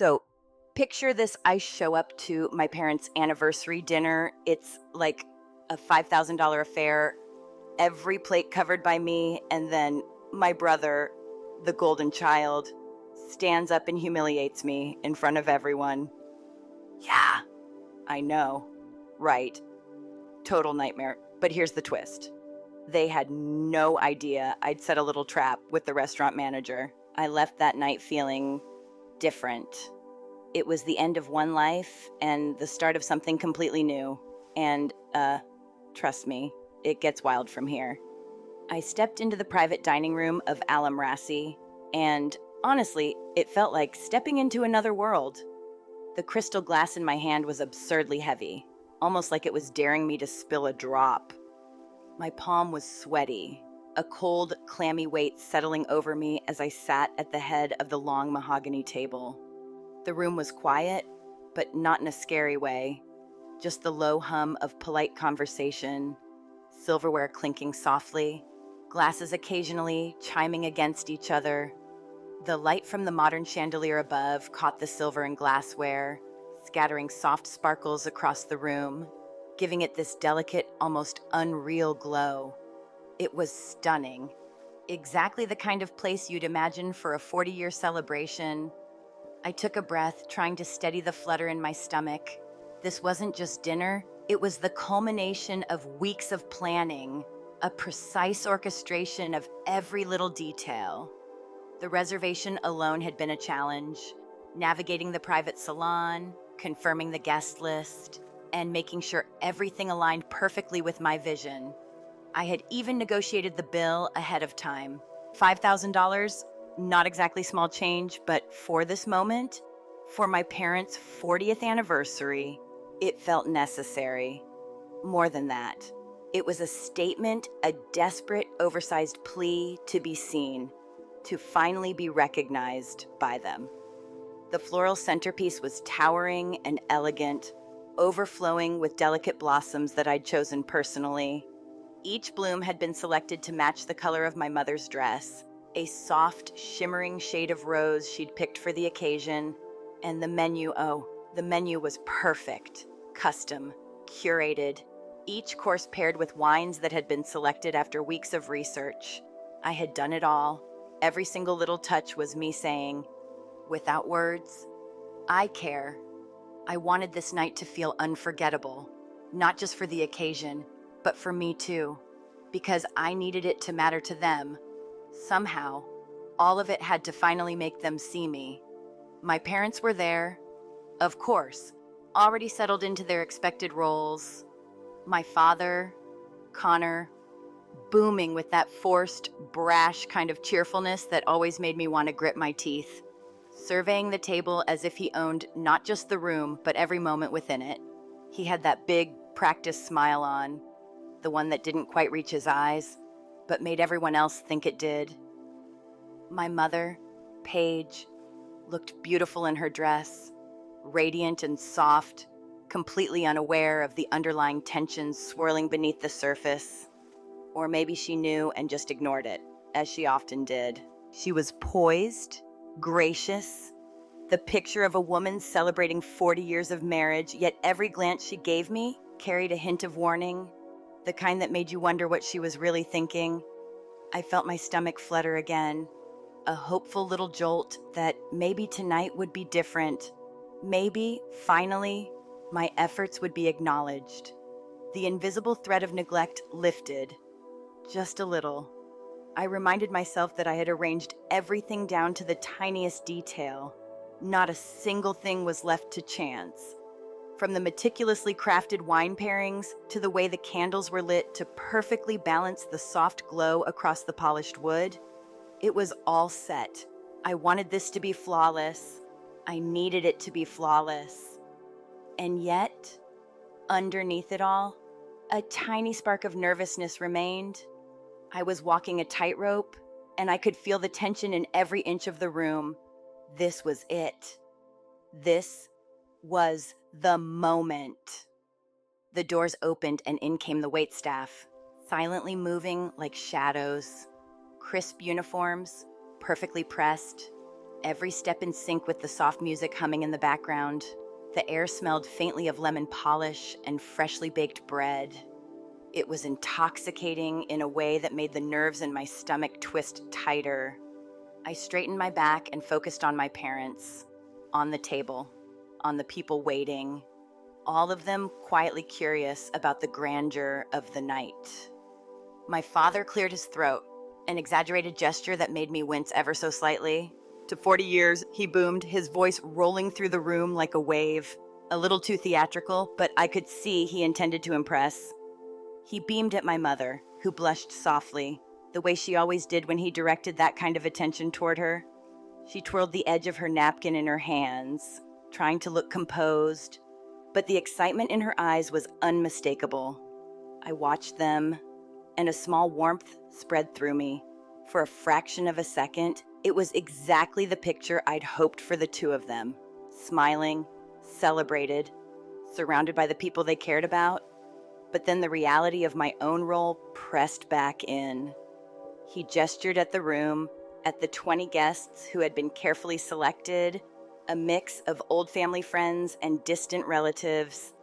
So, picture this. I show up to my parents' anniversary dinner. It's like a $5,000 affair, every plate covered by me. And then my brother, the golden child, stands up and humiliates me in front of everyone. Yeah, I know. Right. Total nightmare. But here's the twist. They had no idea I'd set a little trap with the restaurant manager. I left that night feeling different. It was the end of one life and the start of something completely new. And, trust me, it gets wild from here. I stepped into the private dining room of Alam Rassi, and honestly, it felt like stepping into another world. The crystal glass in my hand was absurdly heavy, almost like it was daring me to spill a drop. My palm was sweaty, a cold, clammy weight settling over me as I sat at the head of the long mahogany table. The room was quiet, but not in a scary way. Just the low hum of polite conversation, silverware clinking softly, glasses occasionally chiming against each other. The light from the modern chandelier above caught the silver and glassware, scattering soft sparkles across the room, giving it this delicate, almost unreal glow. It was stunning. Exactly the kind of place you'd imagine for a 40-year celebration. I took a breath, trying to steady the flutter in my stomach. This wasn't just dinner, it was the culmination of weeks of planning, a precise orchestration of every little detail. The reservation alone had been a challenge, navigating the private salon, confirming the guest list, and making sure everything aligned perfectly with my vision. I had even negotiated the bill ahead of time. $5,000, not exactly small change, but for this moment, for my parents' 40th anniversary, it felt necessary. More than that, it was a statement, a desperate, oversized plea to be seen, to finally be recognized by them. The floral centerpiece was towering and elegant, overflowing with delicate blossoms that I'd chosen personally. Each bloom had been selected to match the color of my mother's dress, a soft, shimmering shade of rose she'd picked for the occasion. And the menu was perfect, custom, curated, each course paired with wines that had been selected after weeks of research. I had done it all. Every single little touch was me saying, without words, I care. I wanted this night to feel unforgettable, not just for the occasion, but for me too, because I needed it to matter to them. Somehow, all of it had to finally make them see me. My parents were there, of course, already settled into their expected roles. My father, Connor, booming with that forced, brash kind of cheerfulness that always made me want to grit my teeth, surveying the table as if he owned not just the room, but every moment within it. He had that big, practiced smile on, the one that didn't quite reach his eyes, but made everyone else think it did. My mother, Paige, looked beautiful in her dress, radiant and soft, completely unaware of the underlying tensions swirling beneath the surface. Or maybe she knew and just ignored it, as she often did. She was poised, gracious, the picture of a woman celebrating 40 years of marriage, yet every glance she gave me carried a hint of warning, the kind that made you wonder what she was really thinking. I felt my stomach flutter again, a hopeful little jolt that maybe tonight would be different. Maybe, finally, my efforts would be acknowledged. The invisible thread of neglect lifted, just a little. I reminded myself that I had arranged everything down to the tiniest detail. Not a single thing was left to chance. From the meticulously crafted wine pairings to the way the candles were lit to perfectly balance the soft glow across the polished wood, it was all set. I wanted this to be flawless. I needed it to be flawless. And yet, underneath it all, a tiny spark of nervousness remained. I was walking a tightrope, and I could feel the tension in every inch of the room. This was it. This was the moment. The doors opened and in came the waitstaff, silently moving like shadows. Crisp uniforms, perfectly pressed, every step in sync with the soft music humming in the background. The air smelled faintly of lemon polish and freshly baked bread. It was intoxicating in a way that made the nerves in my stomach twist tighter. I straightened my back and focused on my parents, on the table, on the people waiting, all of them quietly curious about the grandeur of the night. My father cleared his throat, an exaggerated gesture that made me wince ever so slightly. To 40 years, he boomed, his voice rolling through the room like a wave. A little too theatrical, but I could see he intended to impress. He beamed at my mother, who blushed softly, the way she always did when he directed that kind of attention toward her. She twirled the edge of her napkin in her hands, trying to look composed, but the excitement in her eyes was unmistakable. I watched them, and a small warmth spread through me. For a fraction of a second, it was exactly the picture I'd hoped for the two of them, smiling, celebrated, surrounded by the people they cared about. But then the reality of my own role pressed back in. He gestured at the room, at the 20 guests who had been carefully selected, a mix of old family friends and distant relatives,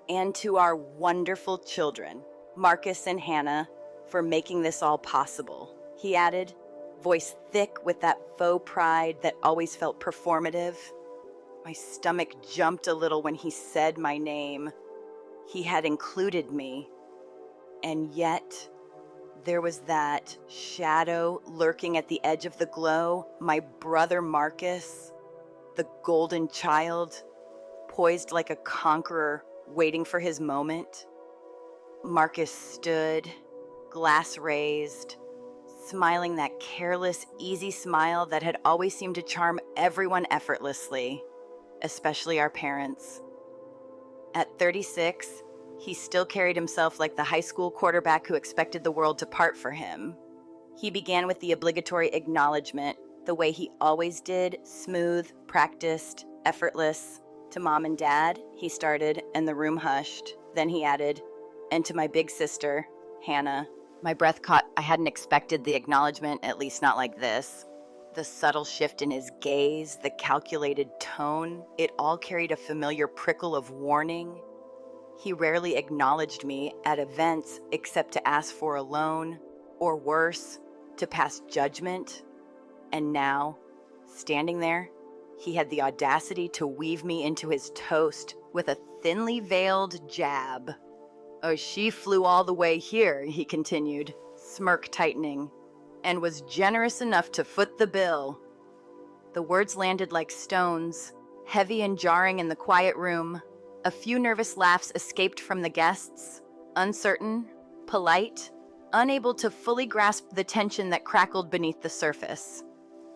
and to our wonderful children, Marcus and Hannah, for making this all possible, he added, voice thick with that faux pride that always felt performative. My stomach jumped a little when he said my name. He had included me, and yet there was that shadow lurking at the edge of the glow, my brother Marcus, the golden child, poised like a conqueror, waiting for his moment. Marcus stood, glass raised, smiling that careless, easy smile that had always seemed to charm everyone effortlessly, especially our parents. At 36, he still carried himself like the high school quarterback who expected the world to part for him. He began with the obligatory acknowledgement, the way he always did, smooth, practiced, effortless. To Mom and Dad, he started, and the room hushed. Then he added, and to my big sister, Hannah. My breath caught. I hadn't expected the acknowledgement, at least not like this. The subtle shift in his gaze, the calculated tone, it all carried a familiar prickle of warning. He rarely acknowledged me at events except to ask for a loan, or worse, to pass judgment. And now, standing there, he had the audacity to weave me into his toast with a thinly veiled jab. Oh, she flew all the way here, he continued, smirk tightening, and was generous enough to foot the bill. The words landed like stones, heavy and jarring in the quiet room. A few nervous laughs escaped from the guests, uncertain, polite, unable to fully grasp the tension that crackled beneath the surface.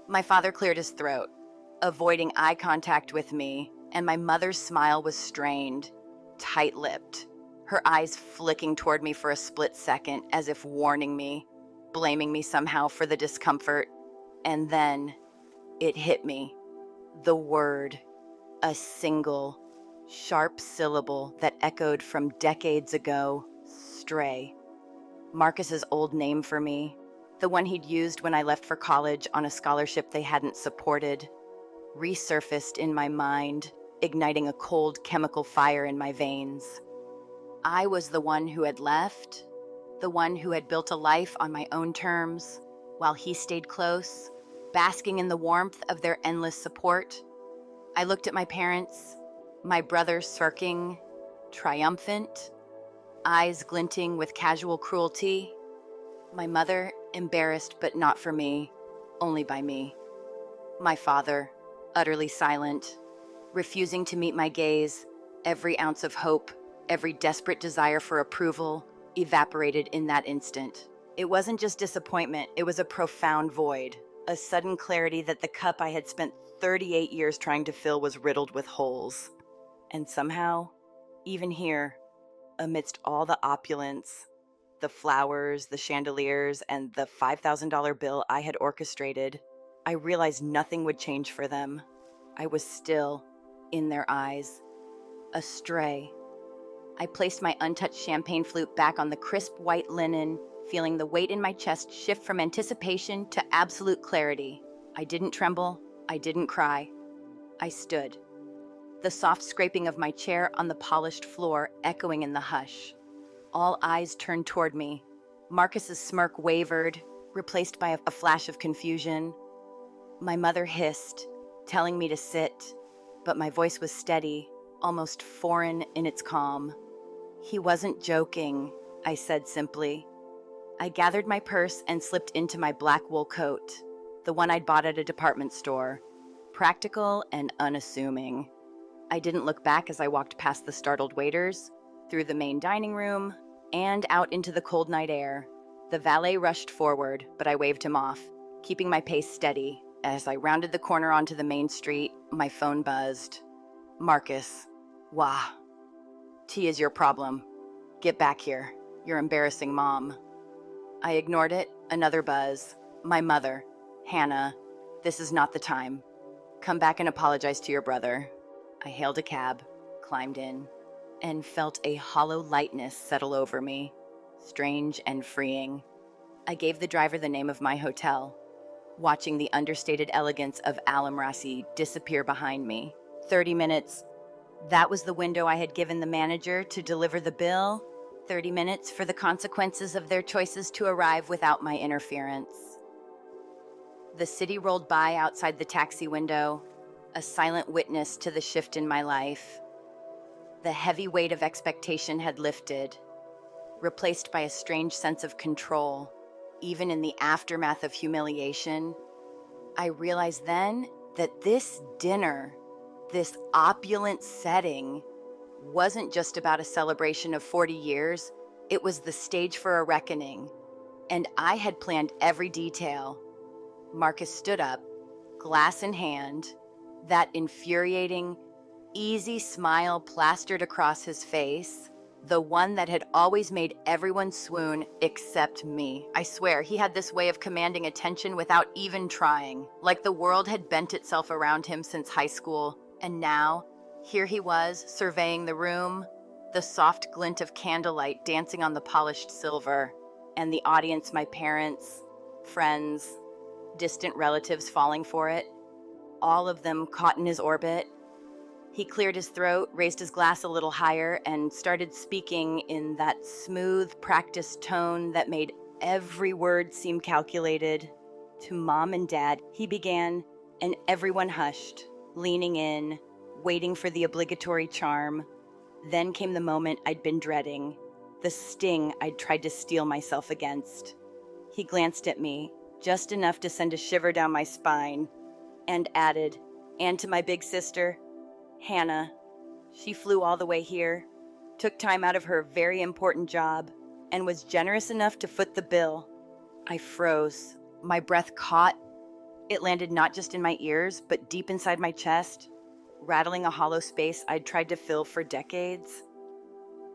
My father cleared his throat, avoiding eye contact with me, and my mother's smile was strained, tight-lipped, her eyes flicking toward me for a split second as if warning me, blaming me somehow for the discomfort. And then it hit me. The word, a single, sharp syllable that echoed from decades ago, stray. Marcus's old name for me, the one he'd used when I left for college on a scholarship they hadn't supported, resurfaced in my mind, igniting a cold chemical fire in my veins. I was the one who had left, the one who had built a life on my own terms, while he stayed close, basking in the warmth of their endless support. I looked at my parents, my brother smirking, triumphant, eyes glinting with casual cruelty. My mother, embarrassed but not for me, only by me. My father, utterly silent, refusing to meet my gaze, every ounce of hope, every desperate desire for approval, evaporated in that instant. It wasn't just disappointment, it was a profound void, a sudden clarity that the cup I had spent 38 years trying to fill was riddled with holes. And somehow, even here, amidst all the opulence, the flowers, the chandeliers, and the $5,000 bill I had orchestrated, I realized nothing would change for them. I was still, in their eyes, astray. I placed my untouched champagne flute back on the crisp white linen, feeling the weight in my chest shift from anticipation to absolute clarity. I didn't tremble. I didn't cry. I stood, the soft scraping of my chair on the polished floor echoing in the hush. All eyes turned toward me. Marcus's smirk wavered, replaced by a flash of confusion. My mother hissed, telling me to sit, but my voice was steady, almost foreign in its calm. "He wasn't joking," I said simply. I gathered my purse and slipped into my black wool coat, the one I'd bought at a department store, practical and unassuming. I didn't look back as I walked past the startled waiters, through the main dining room, and out into the cold night air. The valet rushed forward, but I waved him off, keeping my pace steady. As I rounded the corner onto the main street, my phone buzzed. "Marcus. Wah. Tea is your problem. Get back here. You're embarrassing Mom." I ignored it. Another buzz. "My mother. Hannah. This is not the time. Come back and apologize to your brother." I hailed a cab, climbed in, and felt a hollow lightness settle over me, strange and freeing. I gave the driver the name of my hotel, watching the understated elegance of Al-Amrasi disappear behind me. 30 minutes. That was the window I had given the manager to deliver the bill. 30 minutes for the consequences of their choices to arrive without my interference. The city rolled by outside the taxi window, a silent witness to the shift in my life. The heavy weight of expectation had lifted, replaced by a strange sense of control. Even in the aftermath of humiliation, I realized then that this dinner, this opulent setting, wasn't just about a celebration of 40 years, it was the stage for a reckoning. And I had planned every detail. Marcus stood up, glass in hand, that infuriating, easy smile plastered across his face, the one that had always made everyone swoon except me. I swear, he had this way of commanding attention without even trying, like the world had bent itself around him since high school. And now, here he was, surveying the room, the soft glint of candlelight dancing on the polished silver, and the audience, my parents, friends, distant relatives falling for it, all of them caught in his orbit. He cleared his throat, raised his glass a little higher, and started speaking in that smooth, practiced tone that made every word seem calculated. To Mom and Dad, he began, and everyone hushed, leaning in, waiting for the obligatory charm. Then came the moment I'd been dreading, the sting I'd tried to steel myself against. He glanced at me, just enough to send a shiver down my spine, and added, "And to my big sister, Hannah. She flew all the way here, took time out of her very important job, and was generous enough to foot the bill." I froze. My breath caught. It landed not just in my ears, but deep inside my chest, rattling a hollow space I'd tried to fill for decades.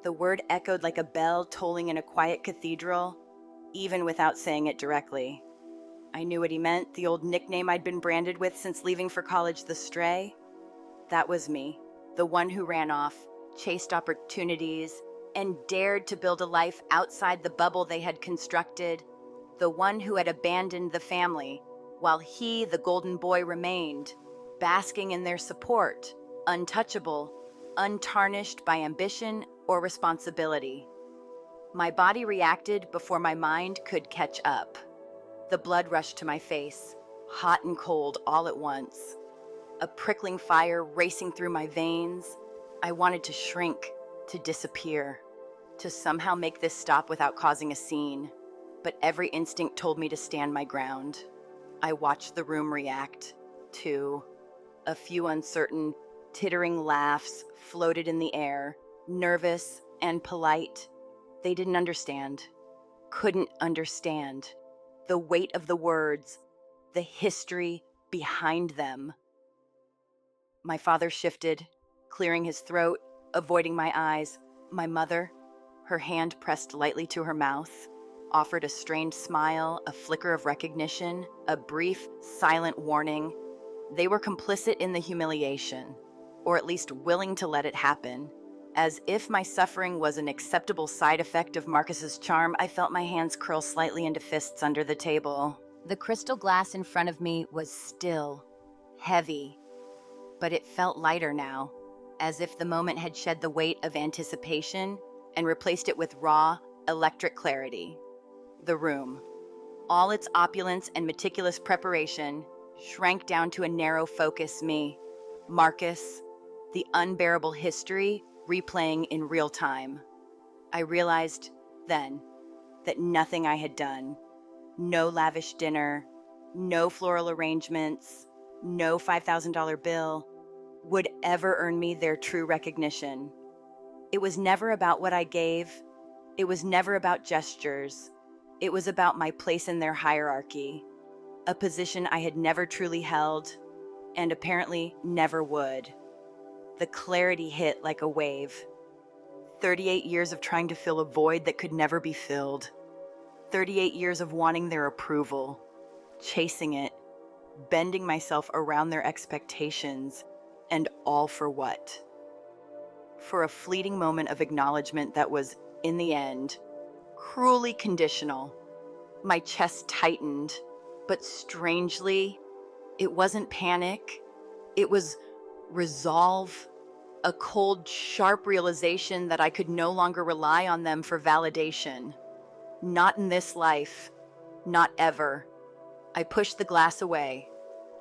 The word echoed like a bell tolling in a quiet cathedral, even without saying it directly. I knew what he meant, the old nickname I'd been branded with since leaving for college, the stray. That was me, the one who ran off, chased opportunities, and dared to build a life outside the bubble they had constructed, the one who had abandoned the family, while he, the golden boy, remained, basking in their support, untouchable, untarnished by ambition or responsibility. My body reacted before my mind could catch up. The blood rushed to my face, hot and cold all at once. A prickling fire racing through my veins. I wanted to shrink, to disappear, to somehow make this stop without causing a scene. But every instinct told me to stand my ground. I watched the room react, too. A few uncertain, tittering laughs floated in the air, nervous and polite. They didn't understand, couldn't understand. The weight of the words, the history behind them. My father shifted, clearing his throat, avoiding my eyes. My mother, her hand pressed lightly to her mouth, offered a strained smile, a flicker of recognition, a brief, silent warning. They were complicit in the humiliation, or at least willing to let it happen. As if my suffering was an acceptable side effect of Marcus's charm, I felt my hands curl slightly into fists under the table. The crystal glass in front of me was still, heavy, but it felt lighter now, as if the moment had shed the weight of anticipation and replaced it with raw, electric clarity. The room, all its opulence and meticulous preparation, shrank down to a narrow focus me, Marcus, the unbearable history replaying in real time. I realized then that nothing I had done, no lavish dinner, no floral arrangements, no $5,000 bill, would ever earn me their true recognition. It was never about what I gave. It was never about gestures. It was about my place in their hierarchy, a position I had never truly held, and apparently never would. The clarity hit like a wave. 38 years of trying to fill a void that could never be filled. 38 years of wanting their approval, chasing it, bending myself around their expectations, and all for what? For a fleeting moment of acknowledgement that was, in the end, cruelly conditional. My chest tightened, but strangely, it wasn't panic. It was resolve, a cold, sharp realization that I could no longer rely on them for validation. Not in this life, not ever. I pushed the glass away,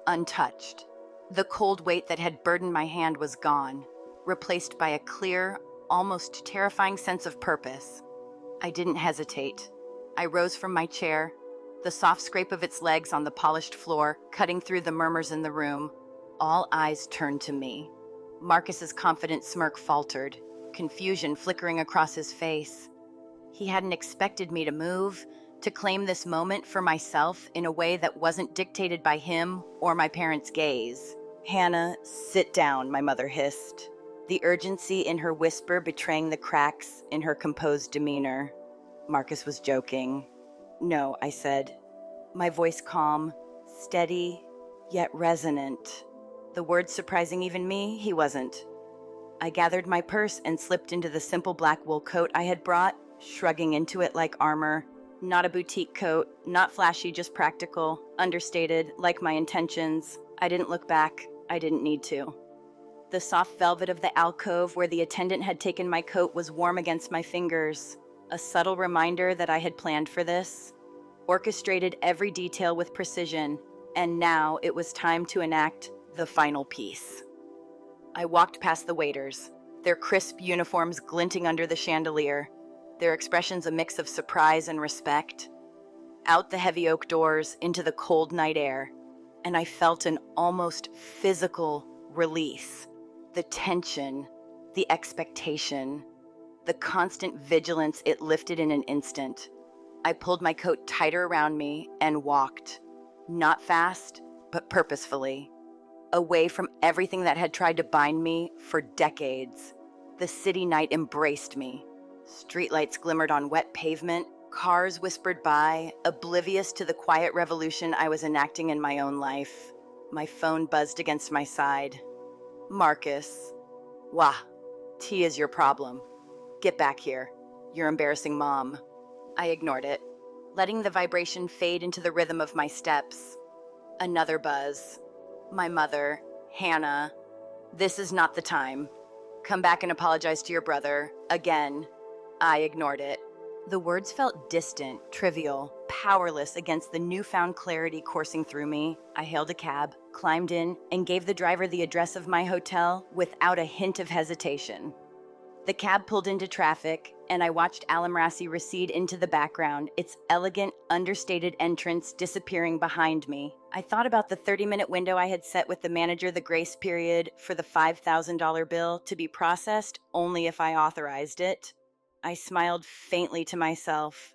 untouched. The cold weight that had burdened my hand was gone, replaced by a clear, almost terrifying sense of purpose. I didn't hesitate. I rose from my chair, the soft scrape of its legs on the polished floor cutting through the murmurs in the room. All eyes turned to me. Marcus's confident smirk faltered, confusion flickering across his face. He hadn't expected me to move, to claim this moment for myself in a way that wasn't dictated by him or my parents' gaze. "Hannah, sit down," my mother hissed, the urgency in her whisper betraying the cracks in her composed demeanor. Marcus was joking. "No," I said, my voice calm, steady, yet resonant. The words surprising even me, he wasn't. I gathered my purse and slipped into the simple black wool coat I had brought, shrugging into it like armor. Not a boutique coat, not flashy, just practical, understated, like my intentions. I didn't look back. I didn't need to. The soft velvet of the alcove where the attendant had taken my coat was warm against my fingers, a subtle reminder that I had planned for this, orchestrated every detail with precision, and now it was time to enact the final piece. I walked past the waiters, their crisp uniforms glinting under the chandelier, their expressions a mix of surprise and respect. Out the heavy oak doors into the cold night air, and I felt an almost physical release. The tension, the expectation, the constant vigilance it lifted in an instant. I pulled my coat tighter around me and walked, not fast, but purposefully, away from everything that had tried to bind me for decades. The city night embraced me. Streetlights glimmered on wet pavement, cars whispered by, oblivious to the quiet revolution I was enacting in my own life. My phone buzzed against my side. "Marcus." "Wah, tea is your problem. Get back here. You're embarrassing Mom." I ignored it, letting the vibration fade into the rhythm of my steps. Another buzz. My mother, "Hannah, this is not the time. Come back and apologize to your brother, again." I ignored it. The words felt distant, trivial, powerless against the newfound clarity coursing through me. I hailed a cab, climbed in, and gave the driver the address of my hotel without a hint of hesitation. The cab pulled into traffic, and I watched Alamrassi recede into the background, its elegant, understated entrance disappearing behind me. I thought about the 30-minute window I had set with the manager, the grace period for the $5,000 bill to be processed only if I authorized it. I smiled faintly to myself.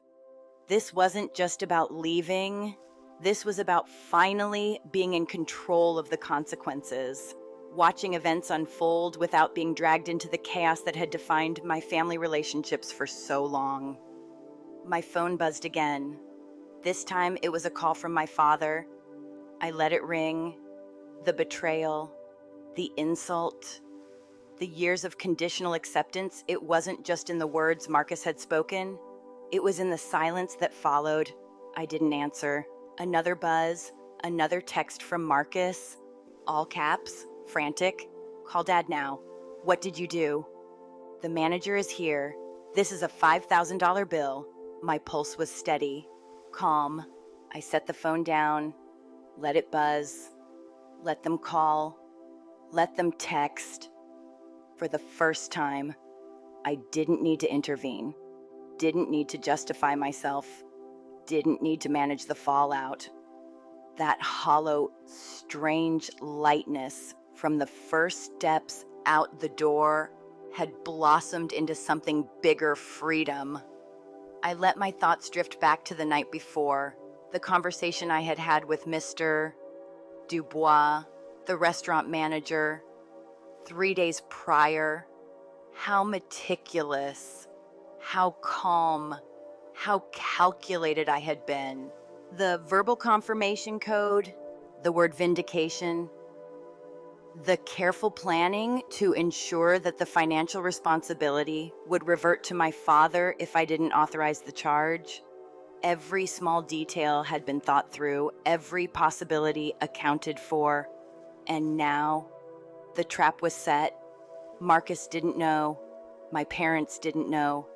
This wasn't just about leaving. This was about finally being in control of the consequences, watching events unfold without being dragged into the chaos that had defined my family relationships for so long. My phone buzzed again. This time it was a call from my father. I let it ring. The betrayal, the insult, the years of conditional acceptance. It wasn't just in the words Marcus had spoken. It was in the silence that followed. I didn't answer. Another buzz, another text from Marcus. All caps, frantic. Call Dad now. What did you do? The manager is here. This is a $5,000 bill. My pulse was steady, calm. I set the phone down, let it buzz, let them call, let them text. For the first time, I didn't need to intervene, didn't need to justify myself, didn't need to manage the fallout. That hollow, strange lightness from the first steps out the door had blossomed into something bigger freedom. I let my thoughts drift back to the night before, the conversation I had had with Mr. Dubois, the restaurant manager, 3 days prior. How meticulous, how calm, how calculated I had been. The verbal confirmation code, the word vindication, the careful planning to ensure that the financial responsibility would revert to my father if I didn't authorize the charge. Every small detail had been thought through, every possibility accounted for, and now the trap was set. Marcus didn't know, my parents didn't know,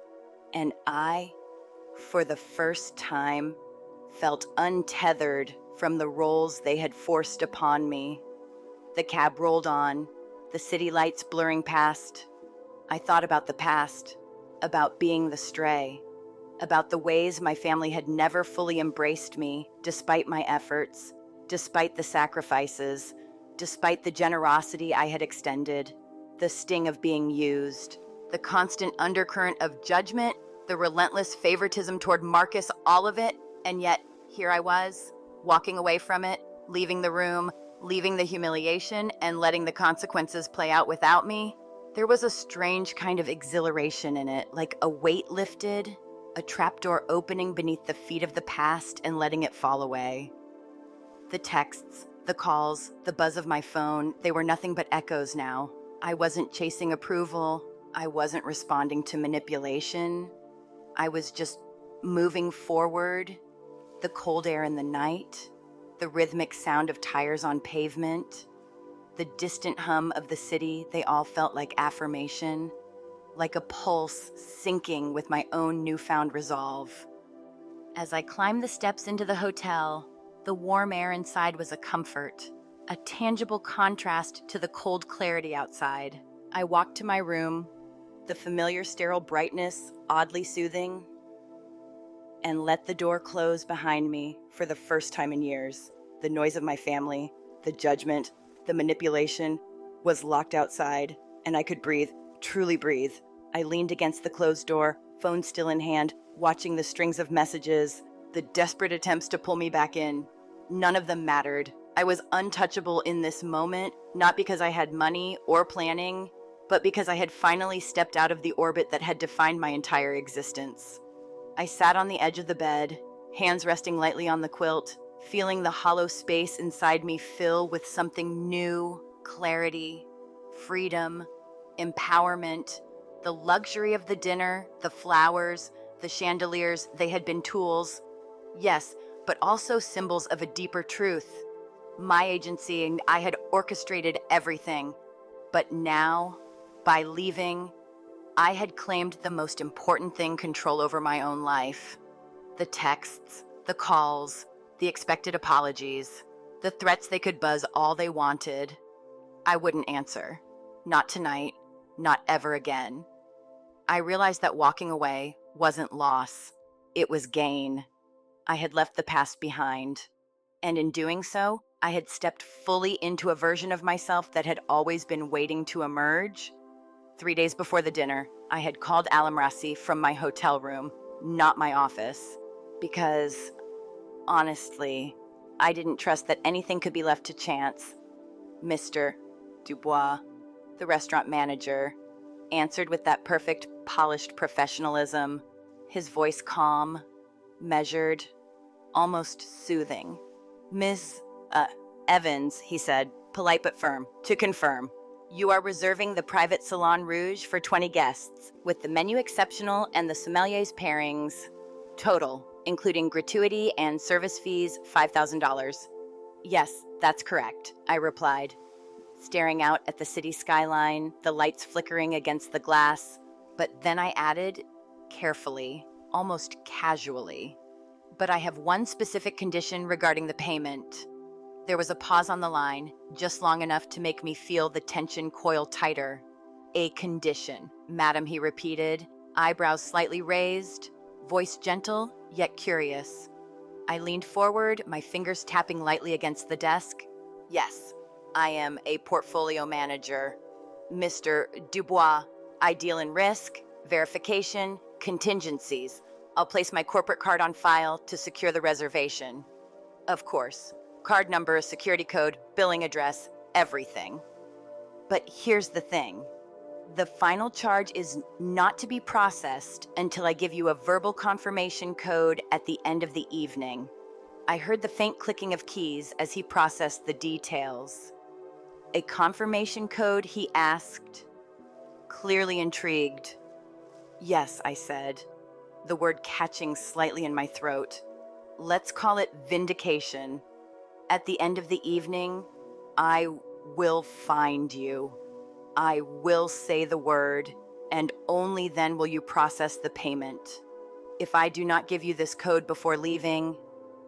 and I, for the first time, felt untethered from the roles they had forced upon me. The cab rolled on, the city lights blurring past. I thought about the past, about being the stray, about the ways my family had never fully embraced me, despite my efforts, despite the sacrifices, despite the generosity I had extended, the sting of being used, the constant undercurrent of judgment, the relentless favoritism toward Marcus, all of it, and yet here I was, walking away from it, leaving the room, leaving the humiliation and letting the consequences play out without me. There was a strange kind of exhilaration in it, like a weight lifted, a trapdoor opening beneath the feet of the past and letting it fall away. The texts, the calls, the buzz of my phone, they were nothing but echoes now. I wasn't chasing approval. I wasn't responding to manipulation. I was just moving forward, the cold air in the night, the rhythmic sound of tires on pavement, the distant hum of the city, they all felt like affirmation, like a pulse syncing with my own newfound resolve. As I climbed the steps into the hotel, the warm air inside was a comfort, a tangible contrast to the cold clarity outside. I walked to my room, the familiar sterile brightness oddly soothing, and let the door close behind me for the first time in years. The noise of my family, the judgment, the manipulation was locked outside, and I could breathe, truly breathe. I leaned against the closed door, phone still in hand, watching the strings of messages, the desperate attempts to pull me back in. None of them mattered. I was untouchable in this moment, not because I had money or planning, but because I had finally stepped out of the orbit that had defined my entire existence. I sat on the edge of the bed, hands resting lightly on the quilt, feeling the hollow space inside me fill with something new, clarity, freedom, empowerment. The luxury of the dinner, the flowers, the chandeliers, they had been tools. Yes, but also symbols of a deeper truth. My agency, and I had orchestrated everything. But now, by leaving, I had claimed the most important thing: control over my own life. The texts, the calls, the expected apologies, the threats they could buzz all they wanted. I wouldn't answer. Not tonight, not ever again. I realized that walking away wasn't loss, it was gain. I had left the past behind, and in doing so, I had stepped fully into a version of myself that had always been waiting to emerge. 3 days before the dinner, I had called Alamrasi from my hotel room, not my office, because, honestly, I didn't trust that anything could be left to chance. Mr. Dubois, the restaurant manager, answered with that perfect, polished professionalism, his voice calm, measured, almost soothing. Ms. Evans, he said, polite but firm, to confirm. You are reserving the private Salon Rouge for 20 guests, with the menu exceptional and the sommelier's pairings. Total, including gratuity and service fees, $5,000. Yes, That's correct, I replied, staring out at the city skyline, the lights flickering against the glass. But then I added, carefully, almost casually, but I have one specific condition regarding the payment. There was a pause on the line, just long enough to make me feel the tension coil tighter. A condition, madam, he repeated, eyebrows slightly raised, voice gentle yet curious. I leaned forward, my fingers tapping lightly against the desk. Yes, I am a portfolio manager. Mr. Dubois, I deal in risk, verification, contingencies. I'll place my corporate card on file to secure the reservation. Of course, card number, security code, billing address, everything. But here's the thing. The final charge is not to be processed until I give you a verbal confirmation code at the end of the evening. I heard the faint clicking of keys as he processed the details. A confirmation code, he asked, clearly intrigued. Yes, I said, the word catching slightly in my throat. Let's call it vindication. At the end of the evening, I will find you. I will say the word, and only then will you process the payment. If I do not give you this code before leaving,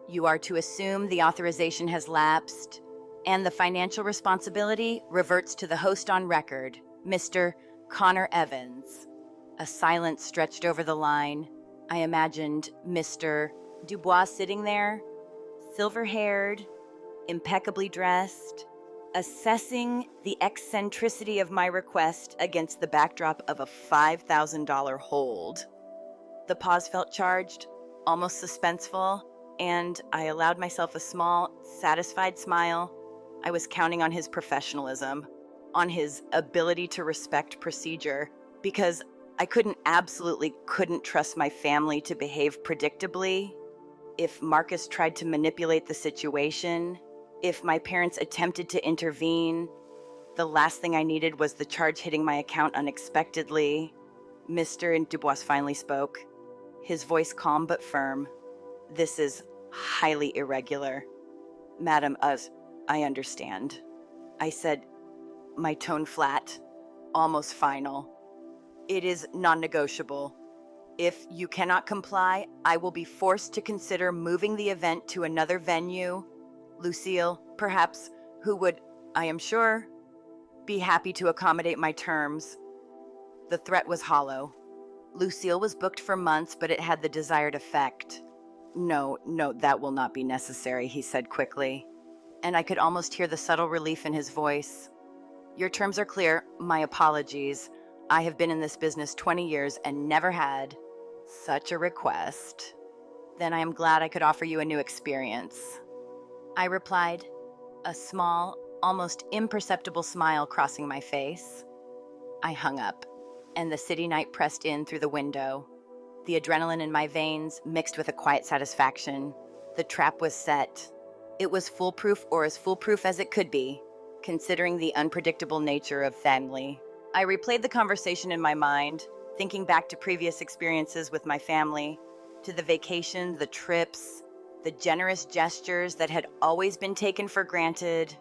you are to assume the authorization has lapsed, and the financial responsibility reverts to the host on record, Mr. Connor Evans. A silence stretched over the line. I imagined Mr. Dubois sitting there, silver-haired, impeccably dressed, assessing the eccentricity of my request against the backdrop of a $5,000 hold. The pause felt charged, almost suspenseful, and I allowed myself a small, satisfied smile. I was counting on his professionalism, on his ability to respect procedure, because I absolutely couldn't trust my family to behave predictably. If Marcus tried to manipulate the situation, if my parents attempted to intervene, the last thing I needed was the charge hitting my account unexpectedly. Mr. Dubois finally spoke, his voice calm but firm. This is highly irregular. Madam, I understand. I said, my tone flat, almost final. It is non-negotiable. If you cannot comply, I will be forced to consider moving the event to another venue. Lucille, perhaps, who would, I am sure, be happy to accommodate my terms. The threat was hollow. Lucille was booked for months, but it had the desired effect. No, that will not be necessary, he said quickly. And I could almost hear the subtle relief in his voice. Your terms are clear. My apologies. I have been in this business 20 years and never had such a request. Then I am glad I could offer you a new experience. I replied, a small, almost imperceptible smile crossing my face. I hung up, and the city night pressed in through the window. The adrenaline in my veins mixed with a quiet satisfaction. The trap was set. It was foolproof, or as foolproof as it could be, considering the unpredictable nature of family. I replayed the conversation in my mind, thinking back to previous experiences with my family, to the vacation, the trips, the generous gestures that had always been taken for granted.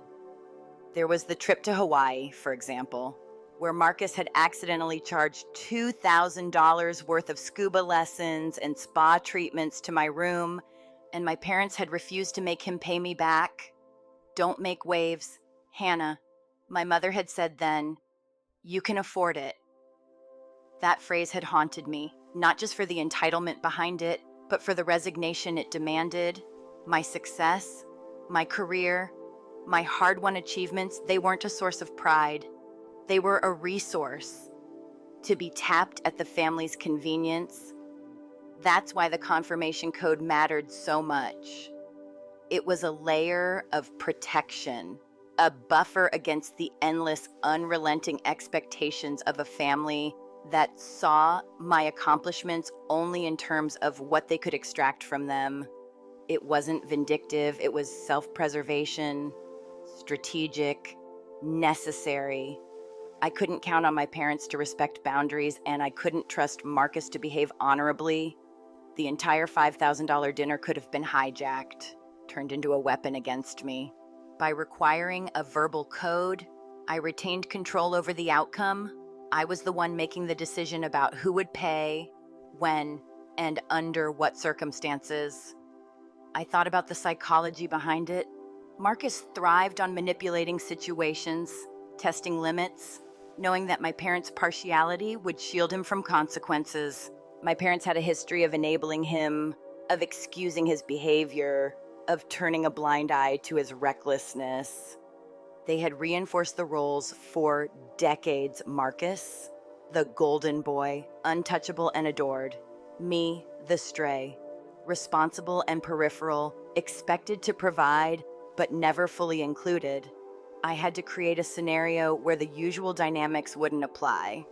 There was the trip to Hawaii, for example, where Marcus had accidentally charged $2,000 worth of scuba lessons and spa treatments to my room, and my parents had refused to make him pay me back. Don't make waves, Hannah. My mother had said then, you can afford it. That phrase had haunted me, not just for the entitlement behind it, but for the resignation it demanded. My success, my career, my hard-won achievements, they weren't a source of pride. They were a resource to be tapped at the family's convenience. That's why the confirmation code mattered so much. It was a layer of protection, a buffer against the endless, unrelenting expectations of a family that saw my accomplishments only in terms of what they could extract from them. It wasn't vindictive, it was self-preservation, strategic, necessary. I couldn't count on my parents to respect boundaries, and I couldn't trust Marcus to behave honorably. The entire $5,000 dinner could have been hijacked, turned into a weapon against me. by requiring a verbal code, I retained control over the outcome. I was the one making the decision about who would pay, when, and under what circumstances. I thought about the psychology behind it. Marcus thrived on manipulating situations, testing limits, knowing that my parents' partiality would shield him from consequences. My parents had a history of enabling him, of excusing his behavior, of turning a blind eye to his recklessness. They had reinforced the roles for decades. Marcus, the golden boy, untouchable and adored. Me, the stray, responsible and peripheral, expected to provide, but never fully included. I had to create a scenario where the usual dynamics wouldn't apply.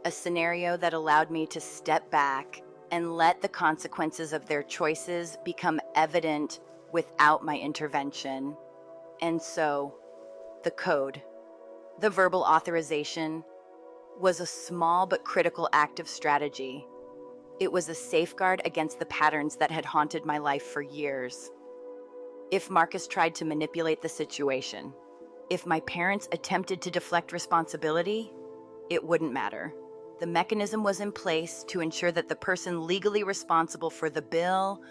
A scenario that allowed me to step back and let the consequences of their choices become evident without my intervention. And so, the code, the verbal authorization, was a small but critical act of strategy. It was a safeguard against the patterns that had haunted my life for years. If Marcus tried to manipulate the situation, if my parents attempted to deflect responsibility, it wouldn't matter. The mechanism was in place to ensure that the person legally responsible for the bill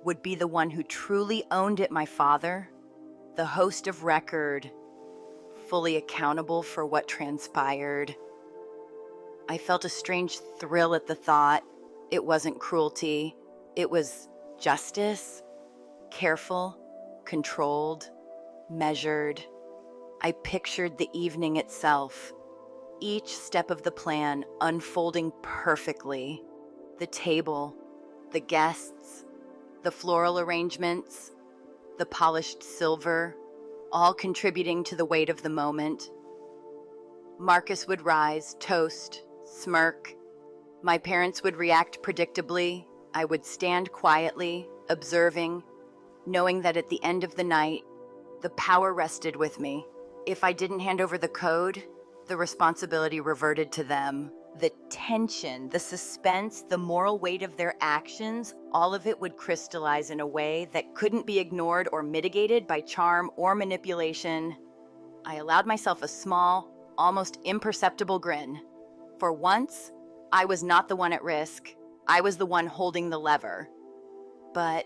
would be the one who truly owned it, my father, the host of record, fully accountable for what transpired. I felt a strange thrill at the thought. It wasn't cruelty. It was justice, careful, controlled, measured. I pictured the evening itself, each step of the plan unfolding perfectly. The table, the guests, the floral arrangements, the polished silver, all contributing to the weight of the moment. Marcus would rise, toast, smirk. My parents would react predictably. I would stand quietly, observing, knowing that at the end of the night, the power rested with me. If I didn't hand over the code, the responsibility reverted to them. The tension, the suspense, the moral weight of their actions, all of it would crystallize in a way that couldn't be ignored or mitigated by charm or manipulation. I allowed myself a small, almost imperceptible grin. For once, I was not the one at risk. I was the one holding the lever. But,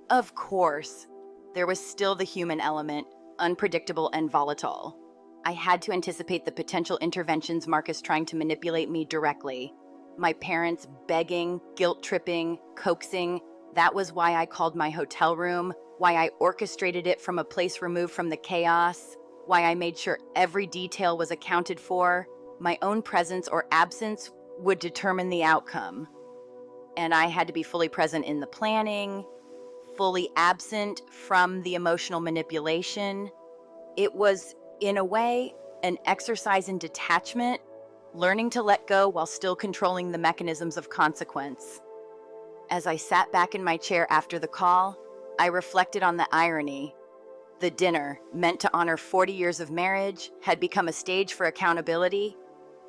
of course, there was still the human element, unpredictable and volatile. I had to anticipate the potential interventions, Marcus trying to manipulate me directly. My parents begging, guilt-tripping, coaxing. That was why I called my hotel room, why I orchestrated it from a place removed from the chaos, why I made sure every detail was accounted for. My own presence or absence would determine the outcome. And I had to be fully present in the planning, fully absent from the emotional manipulation. It was, in a way, an exercise in detachment, learning to let go while still controlling the mechanisms of consequence. As I sat back in my chair after the call, I reflected on the irony. The dinner, meant to honor 40 years of marriage, had become a stage for accountability,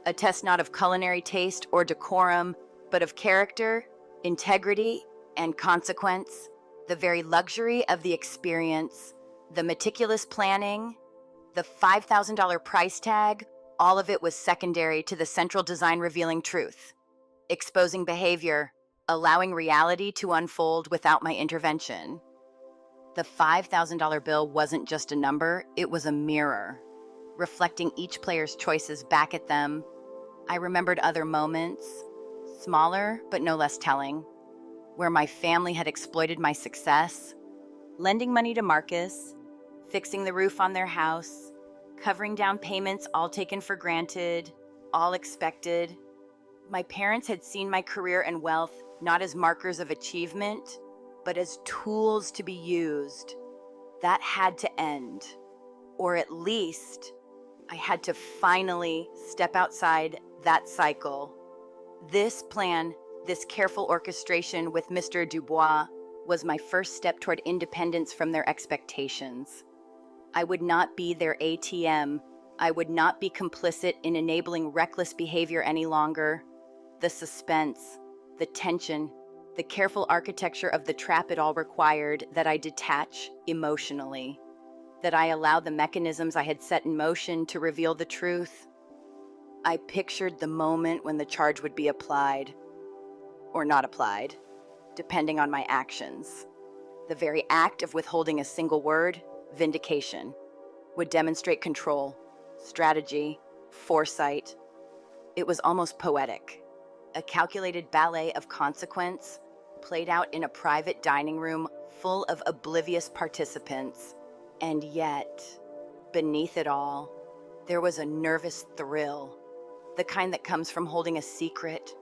a test not of culinary taste or decorum, but of character, integrity, and consequence. The very luxury of the experience, the meticulous planning, the $5,000 price tag, all of it was secondary to the central design revealing truth, exposing behavior, allowing reality to unfold without my intervention. The $5,000 bill wasn't just a number, it was a mirror, reflecting each player's choices back at them. I remembered other moments, smaller but no less telling, where my family had exploited my success, lending money to Marcus, fixing the roof on their house, covering down payments all taken for granted, all expected. My parents had seen my career and wealth not as markers of achievement, but as tools to be used. That had to end. Or at least, I had to finally step outside that cycle. This plan, this careful orchestration with Mr. Dubois, was my first step toward independence from their expectations. I would not be their ATM. I would not be complicit in enabling reckless behavior any longer. The suspense, the tension, the careful architecture of the trap it all required that I detach emotionally. that I allow the mechanisms I had set in motion to reveal the truth. I pictured the moment when the charge would be applied, or not applied, depending on my actions. The very act of withholding a single word, vindication, would demonstrate control, strategy, foresight. It was almost poetic. A calculated ballet of consequence played out in a private dining room full of oblivious participants. And yet, beneath it all, there was a nervous thrill, the kind that comes from holding a secret,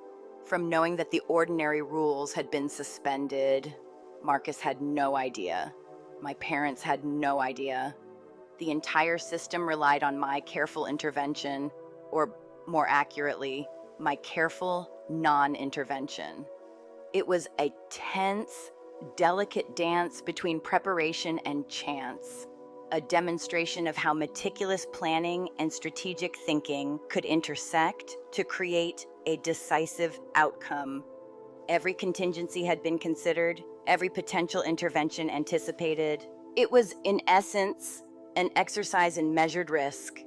from knowing that the ordinary rules had been suspended. Marcus had no idea. My parents had no idea. The entire system relied on my careful intervention, or more accurately, my careful non-intervention. It was a tense, delicate dance between preparation and chance, a demonstration of how meticulous planning and strategic thinking could intersect to create a decisive outcome. Every contingency had been considered, every potential intervention anticipated. It was, in essence, an exercise in measured risk,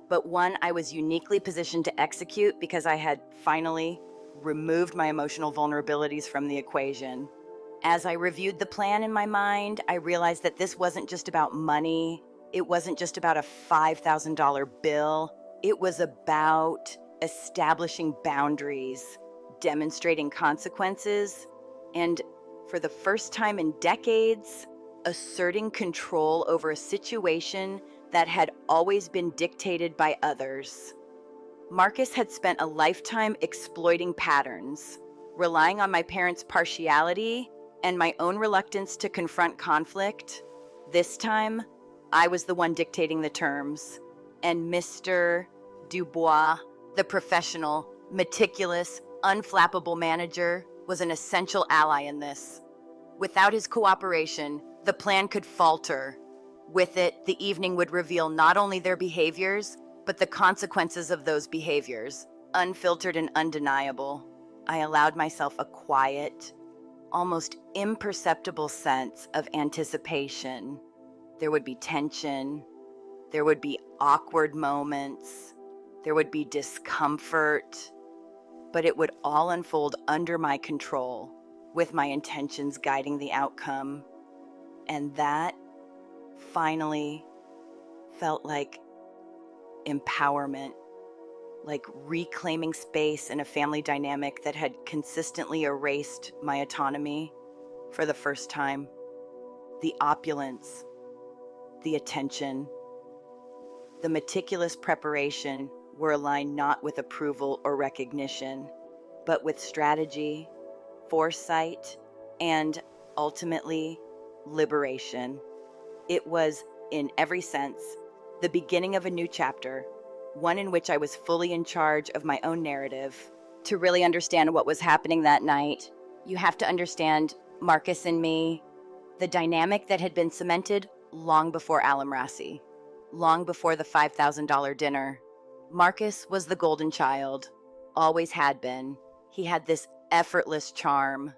but one I was uniquely positioned to execute because I had finally removed my emotional vulnerabilities from the equation. As I reviewed the plan in my mind, I realized that this wasn't just about money. It wasn't just about a $5,000 bill. It was about establishing boundaries, demonstrating consequences, and for the first time in decades, asserting control over a situation that had always been dictated by others. Marcus had spent a lifetime exploiting patterns, relying on my parents' partiality and my own reluctance to confront conflict. This time, I was the one dictating the terms, and Mr. Dubois, the professional, meticulous, unflappable manager, was an essential ally in this. Without his cooperation, the plan could falter. With it, the evening would reveal not only their behaviors, but the consequences of those behaviors, unfiltered and undeniable. I allowed myself a quiet, almost imperceptible sense of anticipation. There would be tension, there would be awkward moments, there would be discomfort, but it would all unfold under my control, with my intentions guiding the outcome. And that finally felt like empowerment, like reclaiming space in a family dynamic that had consistently erased my autonomy for the first time. The opulence, the attention, the meticulous preparation were aligned not with approval or recognition, but with strategy, foresight, and ultimately, liberation. It was, in every sense, the beginning of a new chapter, one in which I was fully in charge of my own narrative. To really understand what was happening that night, you have to understand Marcus and me, the dynamic that had been cemented long before Alam Rassi, long before the $5,000 dinner. Marcus was the golden child, always had been. He had this effortless charm,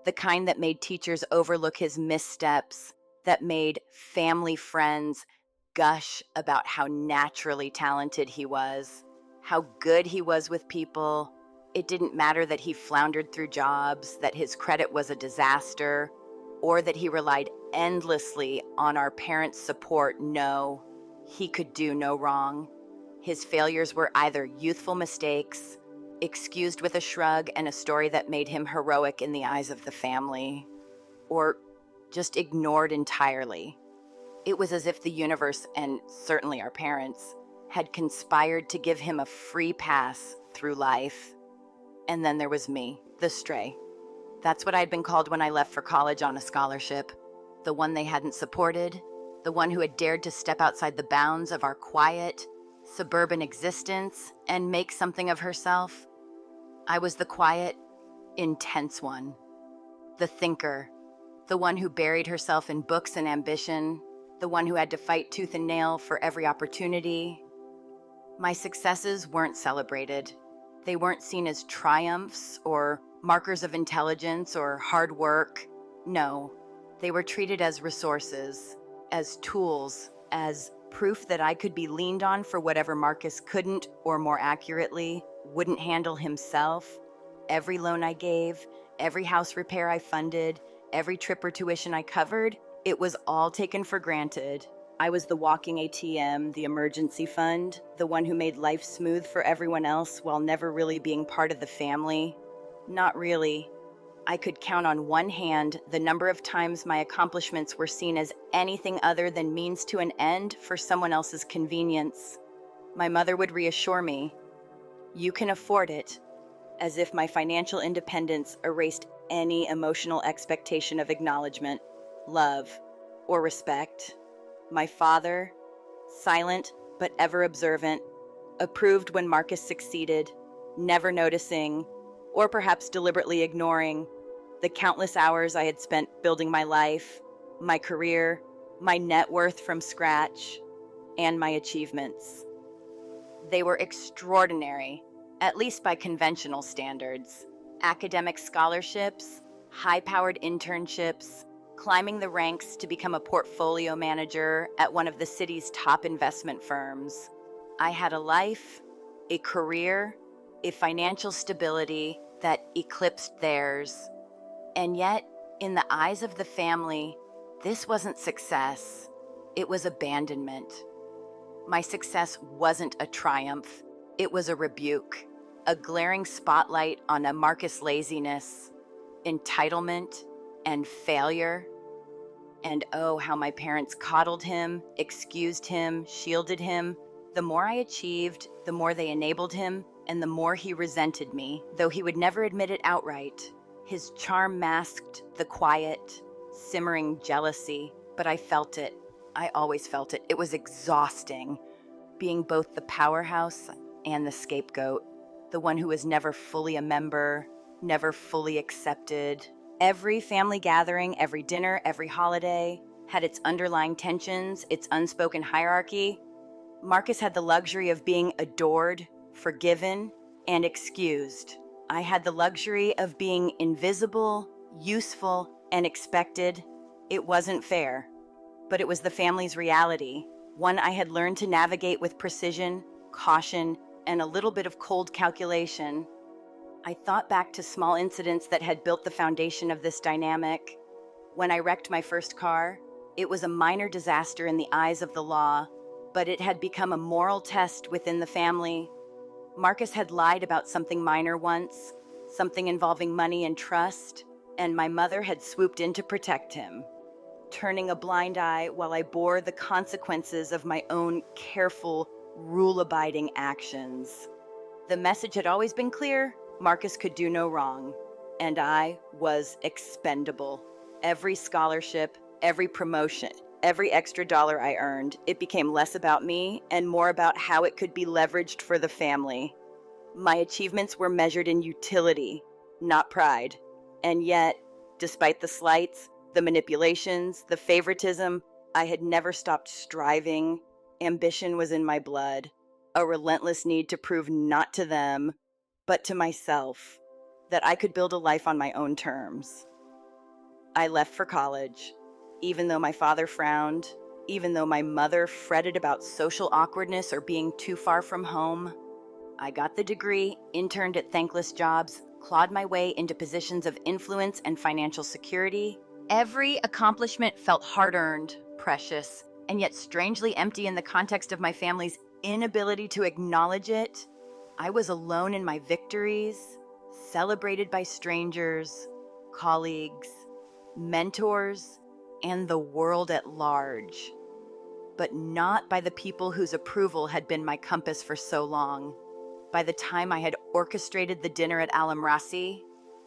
the kind that made teachers overlook his missteps, that made family friends gush about how naturally talented he was, how good he was with people. It didn't matter that he floundered through jobs, that his credit was a disaster, or that he relied endlessly on our parents' support. No, he could do no wrong. His failures were either youthful mistakes, excused with a shrug and a story that made him heroic in the eyes of the family, or just ignored entirely. It was as if the universe, and certainly our parents, had conspired to give him a free pass through life. And then there was me, the stray. That's what I'd been called when I left for college on a scholarship. The one they hadn't supported, the one who had dared to step outside the bounds of our quiet, suburban existence and make something of herself. I was the quiet, intense one. The thinker. The one who buried herself in books and ambition. The one who had to fight tooth and nail for every opportunity. My successes weren't celebrated. They weren't seen as triumphs or markers of intelligence or hard work. No, they were treated as resources, as tools as proof that I could be leaned on for whatever Marcus couldn't, or more accurately, wouldn't handle himself. Every loan I gave, every house repair I funded, every trip or tuition I covered, it was all taken for granted. I was the walking ATM, the emergency fund, the one who made life smooth for everyone else while never really being part of the family. Not really. I could count on one hand the number of times my accomplishments were seen as anything other than means to an end for someone else's convenience. My mother would reassure me, "You can afford it," as if my financial independence erased any emotional expectation of acknowledgement, love, or respect. My father, silent but ever observant, approved when Marcus succeeded, never noticing, or perhaps deliberately ignoring, the countless hours I had spent building my life, my career, my net worth from scratch, and my achievements. They were extraordinary, at least by conventional standards. Academic scholarships, high-powered internships, climbing the ranks to become a portfolio manager at one of the city's top investment firms. I had a life, a career, a financial stability that eclipsed theirs. And yet, in the eyes of the family, this wasn't success. It was abandonment. My success wasn't a triumph. It was a rebuke, a glaring spotlight on a Marcus laziness, entitlement, and failure. And oh, how my parents coddled him, excused him, shielded him. The more I achieved, the more they enabled him, and the more he resented me, though he would never admit it outright. His charm masked the quiet, simmering jealousy, but I felt it. I always felt it. It was exhausting, being both the powerhouse and the scapegoat, the one who was never fully a member, never fully accepted. Every family gathering, every dinner, every holiday had its underlying tensions, its unspoken hierarchy. Marcus had the luxury of being adored, forgiven, and excused. I had the luxury of being invisible, useful, and expected. It wasn't fair, but it was the family's reality, one I had learned to navigate with precision, caution, and a little bit of cold calculation. I thought back to small incidents that had built the foundation of this dynamic. When I wrecked my first car, it was a minor disaster in the eyes of the law, but it had become a moral test within the family. Marcus had lied about something minor once, something involving money and trust, and my mother had swooped in to protect him, turning a blind eye while I bore the consequences of my own careful, rule-abiding actions. The message had always been clear: Marcus could do no wrong, and I was expendable. Every scholarship, every promotion, every extra dollar I earned, it became less about me and more about how it could be leveraged for the family. My achievements were measured in utility, not pride. And yet, despite the slights, the manipulations, the favoritism, I had never stopped striving. Ambition was in my blood, a relentless need to prove not to them, but to myself, that I could build a life on my own terms. I left for college, even though my father frowned, even though my mother fretted about social awkwardness or being too far from home. I got the degree, interned at thankless jobs, clawed my way into positions of influence and financial security. Every accomplishment felt hard-earned, precious, and yet strangely empty in the context of my family's inability to acknowledge it. I was alone in my victories, celebrated by strangers, colleagues, mentors, and the world at large, but not by the people whose approval had been my compass for so long. By the time I had orchestrated the dinner at Alam Rasi,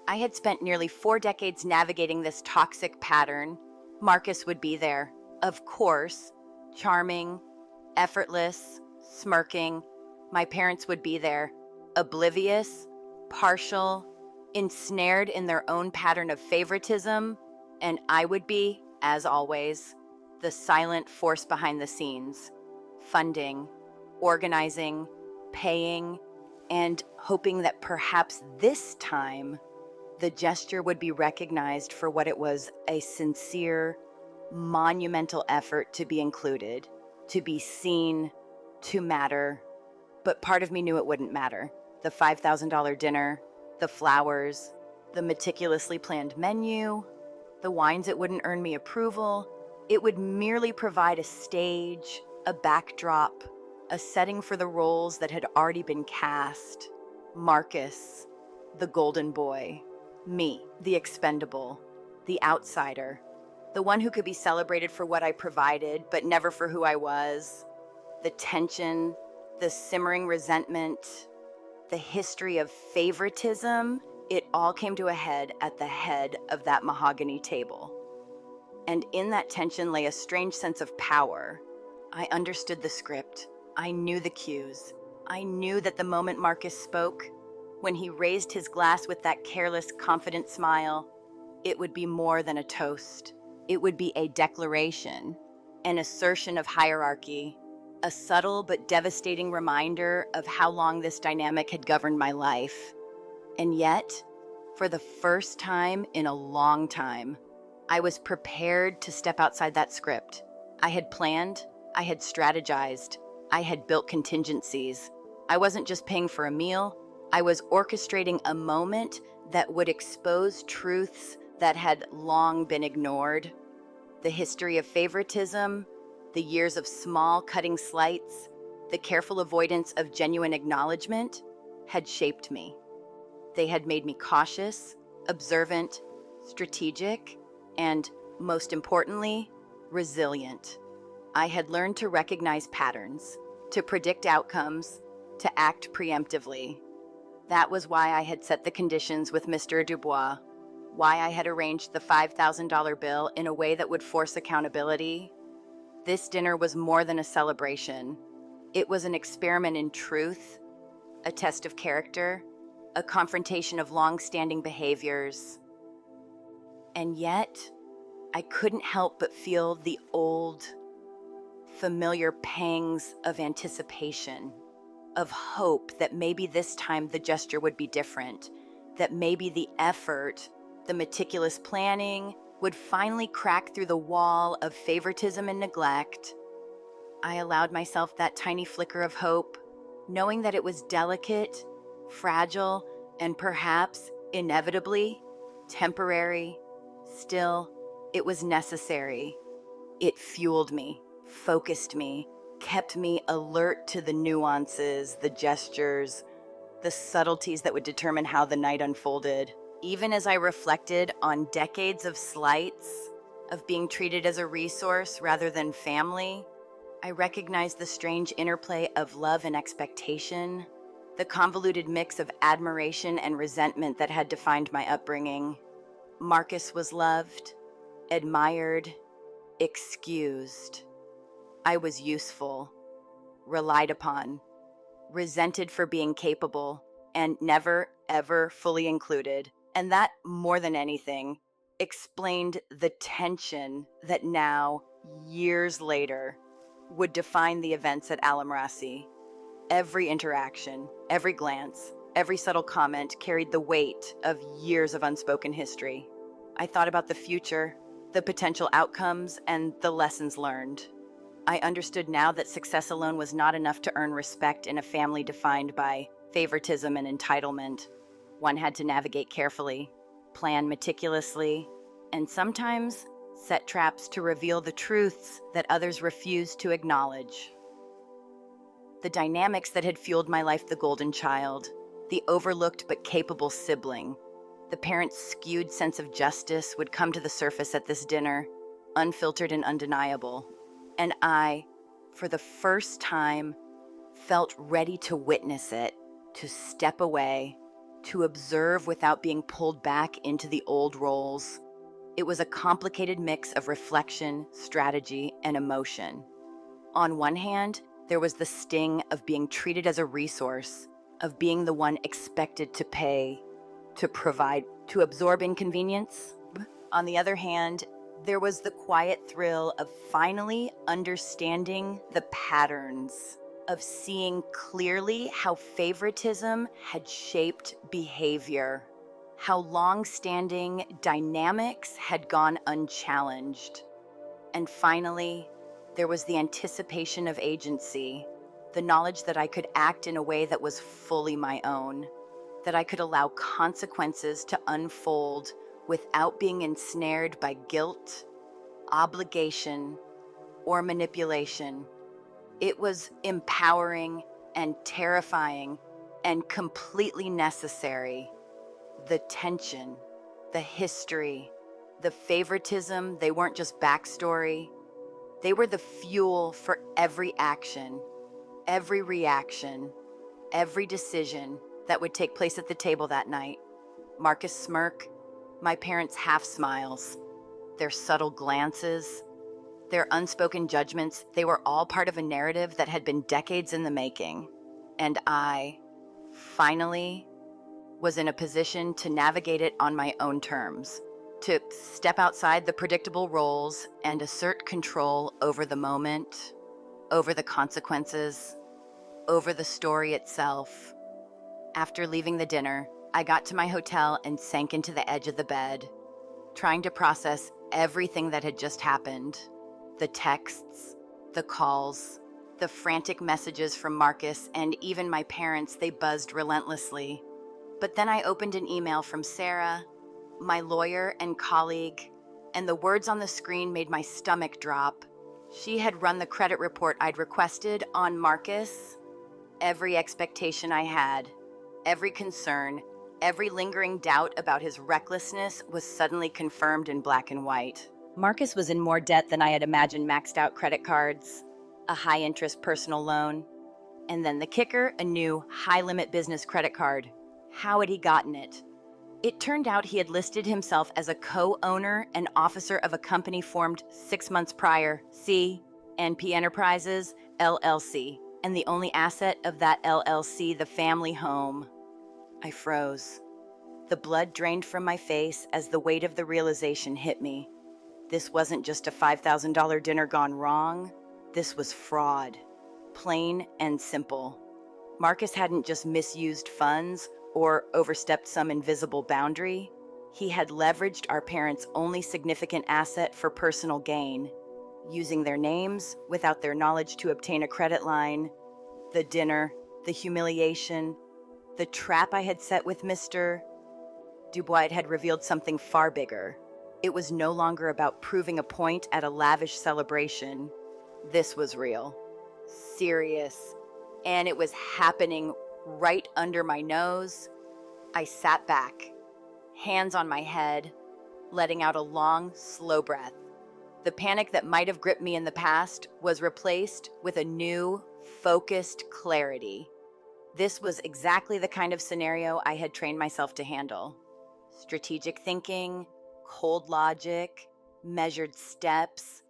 I had spent nearly 4 decades navigating this toxic pattern. Marcus would be there, of course, charming, effortless, smirking. My parents would be there, oblivious, partial, ensnared in their own pattern of favoritism, and I would be, as always, the silent force behind the scenes, funding, organizing, paying, and hoping that perhaps this time the gesture would be recognized for what it was: a sincere, monumental effort to be included. to be seen, to matter. But part of me knew it wouldn't matter. The $5,000 dinner, the flowers, the meticulously planned menu, the wines that wouldn't earn me approval. It would merely provide a stage, a backdrop, a setting for the roles that had already been cast. Marcus, the golden boy. Me, the expendable, the outsider, the one who could be celebrated for what I provided, but never for who I was. The tension, the simmering resentment, the history of favoritism, it all came to a head at the head of that mahogany table. And in that tension lay a strange sense of power. I understood the script. I knew the cues. I knew that the moment Marcus spoke, when he raised his glass with that careless, confident smile, it would be more than a toast. It would be a declaration, an assertion of hierarchy, a subtle but devastating reminder of how long this dynamic had governed my life. And yet, for the first time in a long time, I was prepared to step outside that script. I had planned, I had strategized, I had built contingencies. I wasn't just paying for a meal, I was orchestrating a moment that would expose truths that had long been ignored. The history of favoritism, the years of small cutting slights, the careful avoidance of genuine acknowledgement had shaped me. They had made me cautious, observant, strategic, and, most importantly, resilient. I had learned to recognize patterns, to predict outcomes, to act preemptively. That was why I had set the conditions with Mr. Dubois, why I had arranged the $5,000 bill in a way that would force accountability. This dinner was more than a celebration. It was an experiment in truth, a test of character, a confrontation of long-standing behaviors. And yet, I couldn't help but feel the old, familiar pangs of anticipation, of hope that maybe this time the gesture would be different, that maybe the effort, the meticulous planning, would finally crack through the wall of favoritism and neglect. I allowed myself that tiny flicker of hope, knowing that it was delicate, fragile, and perhaps, inevitably, temporary. Still, it was necessary. It fueled me, focused me, kept me alert to the nuances, the gestures, the subtleties that would determine how the night unfolded. Even as I reflected on decades of slights, of being treated as a resource rather than family, I recognized the strange interplay of love and expectation, the convoluted mix of admiration and resentment that had defined my upbringing. Marcus was loved, admired, excused. I was useful, relied upon, resented for being capable, and never, ever fully included. And that, more than anything, explained the tension that now, years later, would define the events at Alamrasi. Every interaction, every glance, every subtle comment carried the weight of years of unspoken history. I thought about the future, the potential outcomes, and the lessons learned. I understood now that success alone was not enough to earn respect in a family defined by favoritism and entitlement. One had to navigate carefully, plan meticulously, and sometimes set traps to reveal the truths that others refused to acknowledge. The dynamics that had fueled my life, the golden child, the overlooked but capable sibling, the parent's skewed sense of justice would come to the surface at this dinner, unfiltered and undeniable. And I, for the first time, felt ready to witness it, to step away, to observe without being pulled back into the old roles. It was a complicated mix of reflection, strategy, and emotion. On one hand, there was the sting of being treated as a resource, of being the one expected to pay, to provide, to absorb inconvenience. On the other hand, there was the quiet thrill of finally understanding the patterns, of seeing clearly how favoritism had shaped behavior, how long-standing dynamics had gone unchallenged. And finally, There was the anticipation of agency, the knowledge that I could act in a way that was fully my own, that I could allow consequences to unfold without being ensnared by guilt, obligation, or manipulation. It was empowering and terrifying and completely necessary. The tension, the history, the favoritism, they weren't just backstory. They were the fuel for every action, every reaction, every decision that would take place at the table that night. Marcus' smirk, my parents' half smiles, their subtle glances, their unspoken judgments, they were all part of a narrative that had been decades in the making. And I, finally, was in a position to navigate it on my own terms, to step outside the predictable roles and assert control over the moment, over the consequences, over the story itself. After leaving the dinner, I got to my hotel and sank into the edge of the bed, trying to process everything that had just happened. The texts, the calls, the frantic messages from Marcus, and even my parents, they buzzed relentlessly. But then I opened an email from Sarah, my lawyer and colleague, and the words on the screen made my stomach drop. She had run the credit report I'd requested on Marcus. Every expectation I had, every concern, every lingering doubt about his recklessness was suddenly confirmed in black and white. Marcus was in more debt than I had imagined. Maxed out credit cards, a high-interest personal loan, and then the kicker, a new high-limit business credit card. How had he gotten it? It turned out he had listed himself as a co-owner and officer of a company formed 6 months prior, C&P Enterprises, LLC, and the only asset of that LLC, the family home. I froze. The blood drained from my face as the weight of the realization hit me. This wasn't just a $5,000 dinner gone wrong. This was fraud. Plain and simple. Marcus hadn't just misused funds or overstepped some invisible boundary. He had leveraged our parents' only significant asset for personal gain, using their names without their knowledge to obtain a credit line. The dinner, the humiliation, the trap I had set with Mr. Dubois had revealed something far bigger. It was no longer about proving a point at a lavish celebration. This was real, serious, and it was happening right under my nose. I sat back, hands on my head, letting out a long, slow breath. The panic that might have gripped me in the past was replaced with a new, focused clarity. This was exactly the kind of scenario I had trained myself to handle. Strategic thinking, cold logic, measured steps.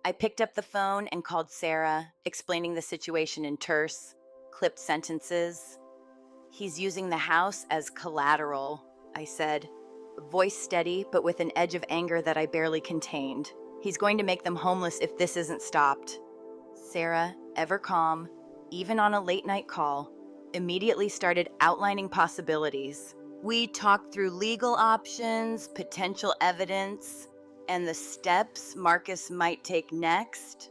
I picked up the phone and called Sarah, explaining the situation in terse, clipped sentences. "He's using the house as collateral," I said, voice steady but with an edge of anger that I barely contained. "He's going to make them homeless if this isn't stopped." Sarah, ever calm, even on a late-night call, immediately started outlining possibilities. We talked through legal options, potential evidence, and the steps Marcus might take next.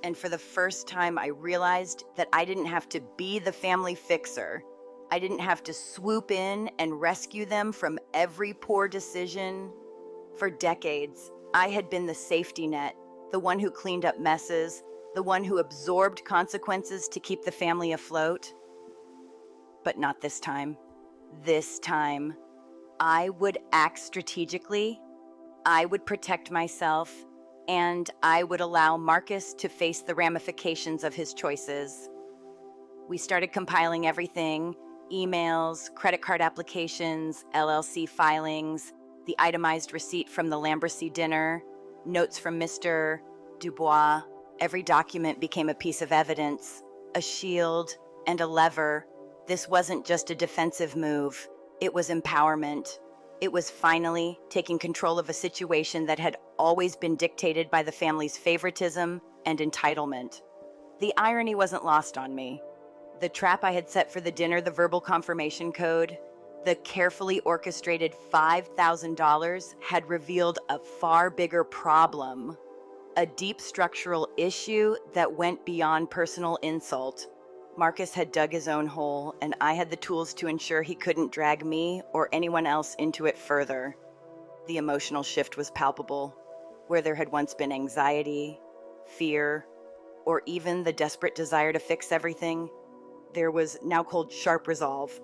And for the first time, I realized that I didn't have to be the family fixer. I didn't have to swoop in and rescue them from every poor decision. For decades, I had been the safety net, the one who cleaned up messes, the one who absorbed consequences to keep the family afloat. But not this time. This time, I would act strategically, I would protect myself, and I would allow Marcus to face the ramifications of his choices. We started compiling everything: emails, credit card applications, LLC filings, the itemized receipt from the Lambercy dinner, notes from Mr. Dubois. Every document became a piece of evidence, a shield, and a lever. This wasn't just a defensive move. It was empowerment. It was finally taking control of a situation that had always been dictated by the family's favoritism and entitlement. The irony wasn't lost on me. The trap I had set for the dinner, the verbal confirmation code, the carefully orchestrated $5,000 had revealed a far bigger problem. a deep structural issue that went beyond personal insult. Marcus had dug his own hole, and I had the tools to ensure he couldn't drag me or anyone else into it further. The emotional shift was palpable. Where there had once been anxiety, fear, or even the desperate desire to fix everything, there was now cold, sharp resolve.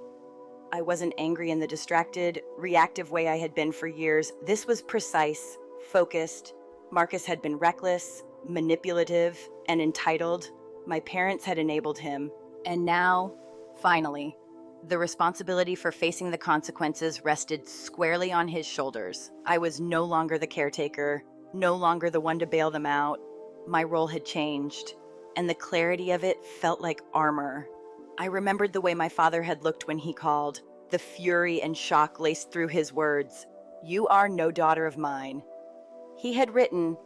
I wasn't angry in the distracted, reactive way I had been for years. This was precise, focused. Marcus had been reckless, manipulative, and entitled. My parents had enabled him. And now, finally, the responsibility for facing the consequences rested squarely on his shoulders. I was no longer the caretaker, no longer the one to bail them out. My role had changed, and the clarity of it felt like armor. I remembered the way my father had looked when he called, the fury and shock laced through his words. "You are no daughter of mine." He had written,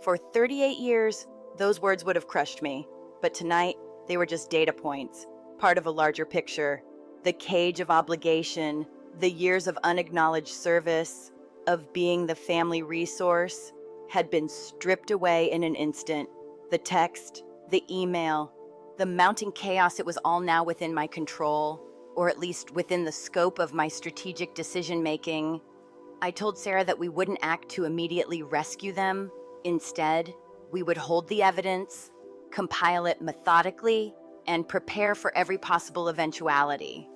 "For 38 years, those words would have crushed me, but tonight, they were just data points, part of a larger picture. The cage of obligation, the years of unacknowledged service, of being the family resource, had been stripped away in an instant. The text, the email, the mounting chaos, it was all now within my control, or at least within the scope of my strategic decision-making. I told Sarah that we wouldn't act to immediately rescue them. Instead, we would hold the evidence, compile it methodically, and prepare for every possible eventuality.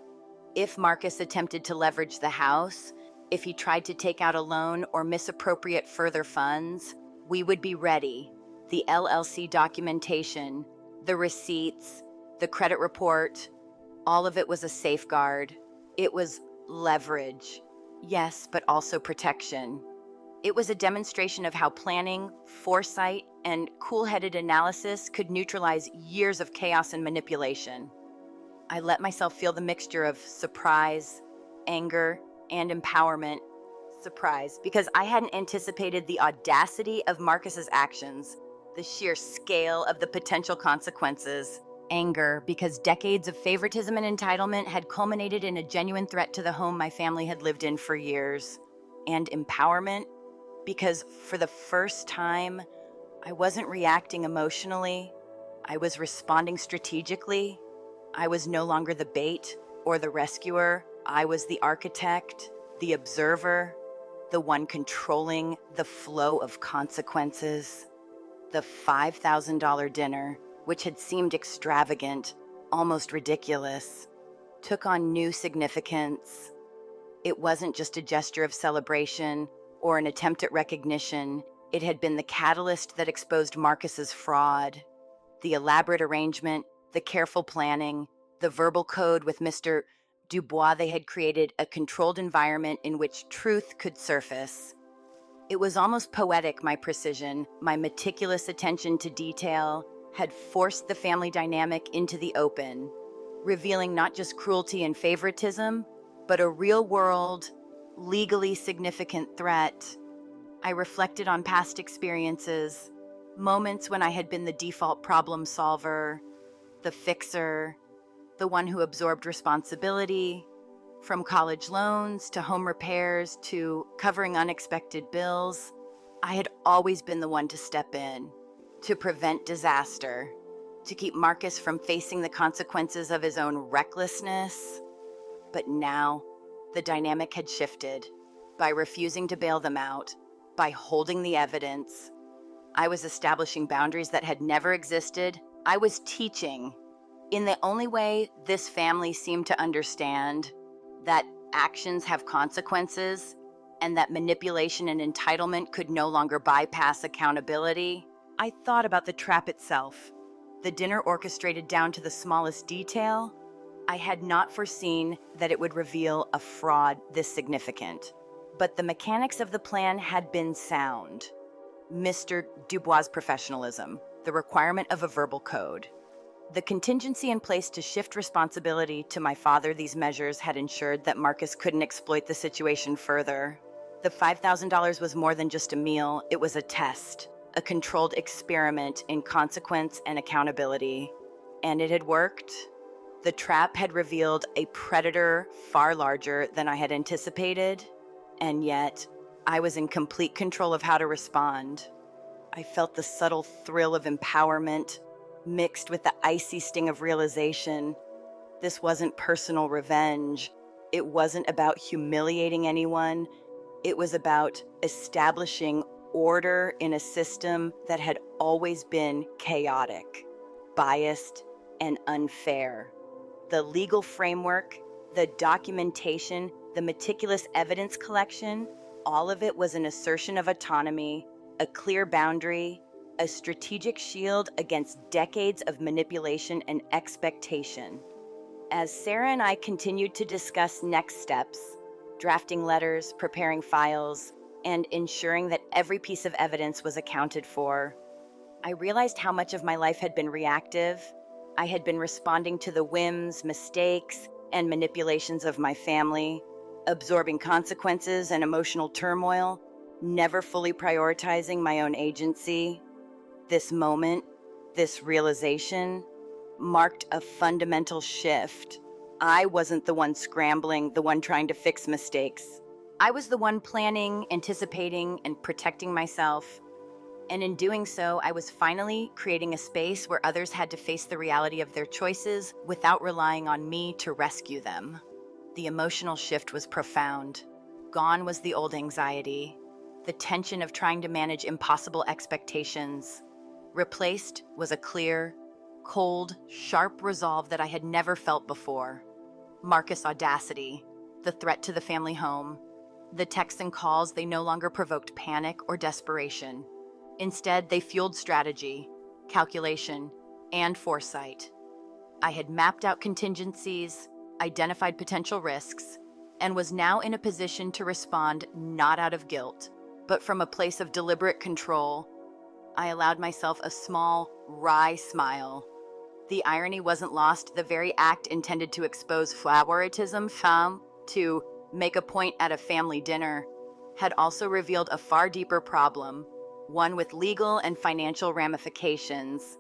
If Marcus attempted to leverage the house, if he tried to take out a loan or misappropriate further funds, we would be ready. The LLC documentation, the receipts, the credit report, all of it was a safeguard. It was leverage. Yes, but also protection. It was a demonstration of how planning, foresight, and cool-headed analysis could neutralize years of chaos and manipulation. I let myself feel the mixture of surprise, anger, and empowerment. Surprise, because I hadn't anticipated the audacity of Marcus's actions, the sheer scale of the potential consequences. Anger, because decades of favoritism and entitlement had culminated in a genuine threat to the home my family had lived in for years. And empowerment, because for the first time, I wasn't reacting emotionally. I was responding strategically. I was no longer the bait or the rescuer. I was the architect, the observer, the one controlling the flow of consequences. The $5,000 dinner, which had seemed extravagant, almost ridiculous, took on new significance. It wasn't just a gesture of celebration or an attempt at recognition. It had been the catalyst that exposed Marcus's fraud. The elaborate arrangement, the careful planning, the verbal code with Mr. Dubois, they had created a controlled environment in which truth could surface. It was almost poetic, my precision, my meticulous attention to detail, had forced the family dynamic into the open, revealing not just cruelty and favoritism, but a real-world, legally significant threat. I reflected on past experiences, moments when I had been the default problem solver, the fixer, the one who absorbed responsibility, from college loans to home repairs to covering unexpected bills. I had always been the one to step in, to prevent disaster, to keep Marcus from facing the consequences of his own recklessness. But now, the dynamic had shifted. By refusing to bail them out, by holding the evidence, I was establishing boundaries that had never existed. I was teaching, in the only way this family seemed to understand, that actions have consequences and that manipulation and entitlement could no longer bypass accountability. I thought about the trap itself, the dinner orchestrated down to the smallest detail. I had not foreseen that it would reveal a fraud this significant, but the mechanics of the plan had been sound. Mr. Dubois' professionalism, the requirement of a verbal code, the contingency in place to shift responsibility to my father. These measures had ensured that Marcus couldn't exploit the situation further. The $5,000 was more than just a meal, it was a test, a controlled experiment in consequence and accountability. And it had worked. The trap had revealed a predator far larger than I had anticipated, and yet I was in complete control of how to respond. I felt the subtle thrill of empowerment mixed with the icy sting of realization. This wasn't personal revenge. It wasn't about humiliating anyone. It was about establishing order in a system that had always been chaotic, biased, and unfair. The legal framework, the documentation, the meticulous evidence collection, all of it was an assertion of autonomy, a clear boundary, a strategic shield against decades of manipulation and expectation. As Sarah and I continued to discuss next steps, drafting letters, preparing files, and ensuring that every piece of evidence was accounted for, I realized how much of my life had been reactive. I had been responding to the whims, mistakes, and manipulations of my family, absorbing consequences and emotional turmoil, never fully prioritizing my own agency. This moment, this realization, marked a fundamental shift. I wasn't the one scrambling, the one trying to fix mistakes. I was the one planning, anticipating, and protecting myself. And in doing so, I was finally creating a space where others had to face the reality of their choices without relying on me to rescue them. The emotional shift was profound. Gone was the old anxiety, the tension of trying to manage impossible expectations. Replaced was a clear, cold, sharp resolve that I had never felt before. Marcus' audacity, the threat to the family home, the texts and calls, they no longer provoked panic or desperation. Instead, they fueled strategy, calculation, and foresight. I had mapped out contingencies, identified potential risks, and was now in a position to respond not out of guilt, but from a place of deliberate control. I allowed myself a small, wry smile. The irony wasn't lost. The very act intended to expose favoritism, to make a point at a family dinner, had also revealed a far deeper problem, one with legal and financial ramifications.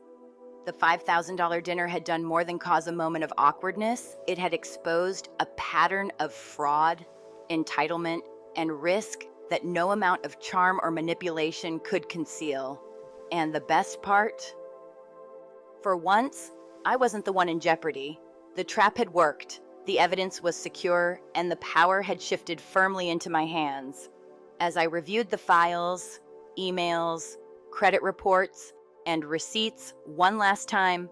The $5,000 dinner had done more than cause a moment of awkwardness. It had exposed a pattern of fraud, entitlement, and risk that no amount of charm or manipulation could conceal. And the best part? For once, I wasn't the one in jeopardy. The trap had worked, the evidence was secure, and the power had shifted firmly into my hands. As I reviewed the files, emails, credit reports, and receipts one last time,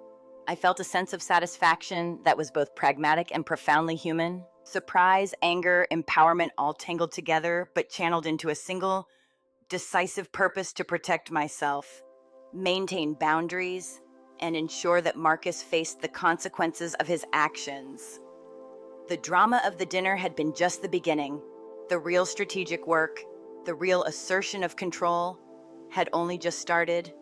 I felt a sense of satisfaction that was both pragmatic and profoundly human. Surprise, anger, empowerment all tangled together, but channeled into a single, decisive purpose to protect myself, maintain boundaries, and ensure that Marcus faced the consequences of his actions. The drama of the dinner had been just the beginning. The real strategic work, the real assertion of control, had only just started.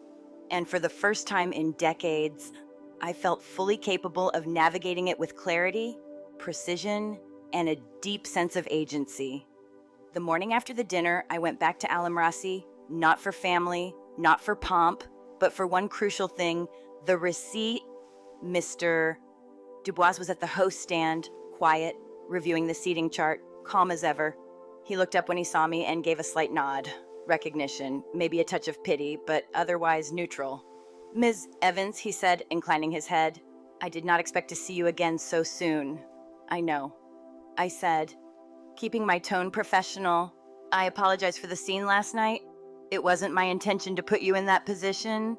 And for the first time in decades, I felt fully capable of navigating it with clarity, precision, and a deep sense of agency. The morning after the dinner, I went back to Alamrasi, not for family, not for pomp, but for one crucial thing, the receipt. Mr. Dubois was at the host stand, quiet, reviewing the seating chart, calm as ever. He looked up when he saw me and gave a slight nod. Recognition, maybe a touch of pity, but otherwise neutral. "Ms. Evans," he said, inclining his head, "I did not expect to see you again so soon." "I know," I said, keeping my tone professional. "I apologize for the scene last night. It wasn't my intention to put you in that position."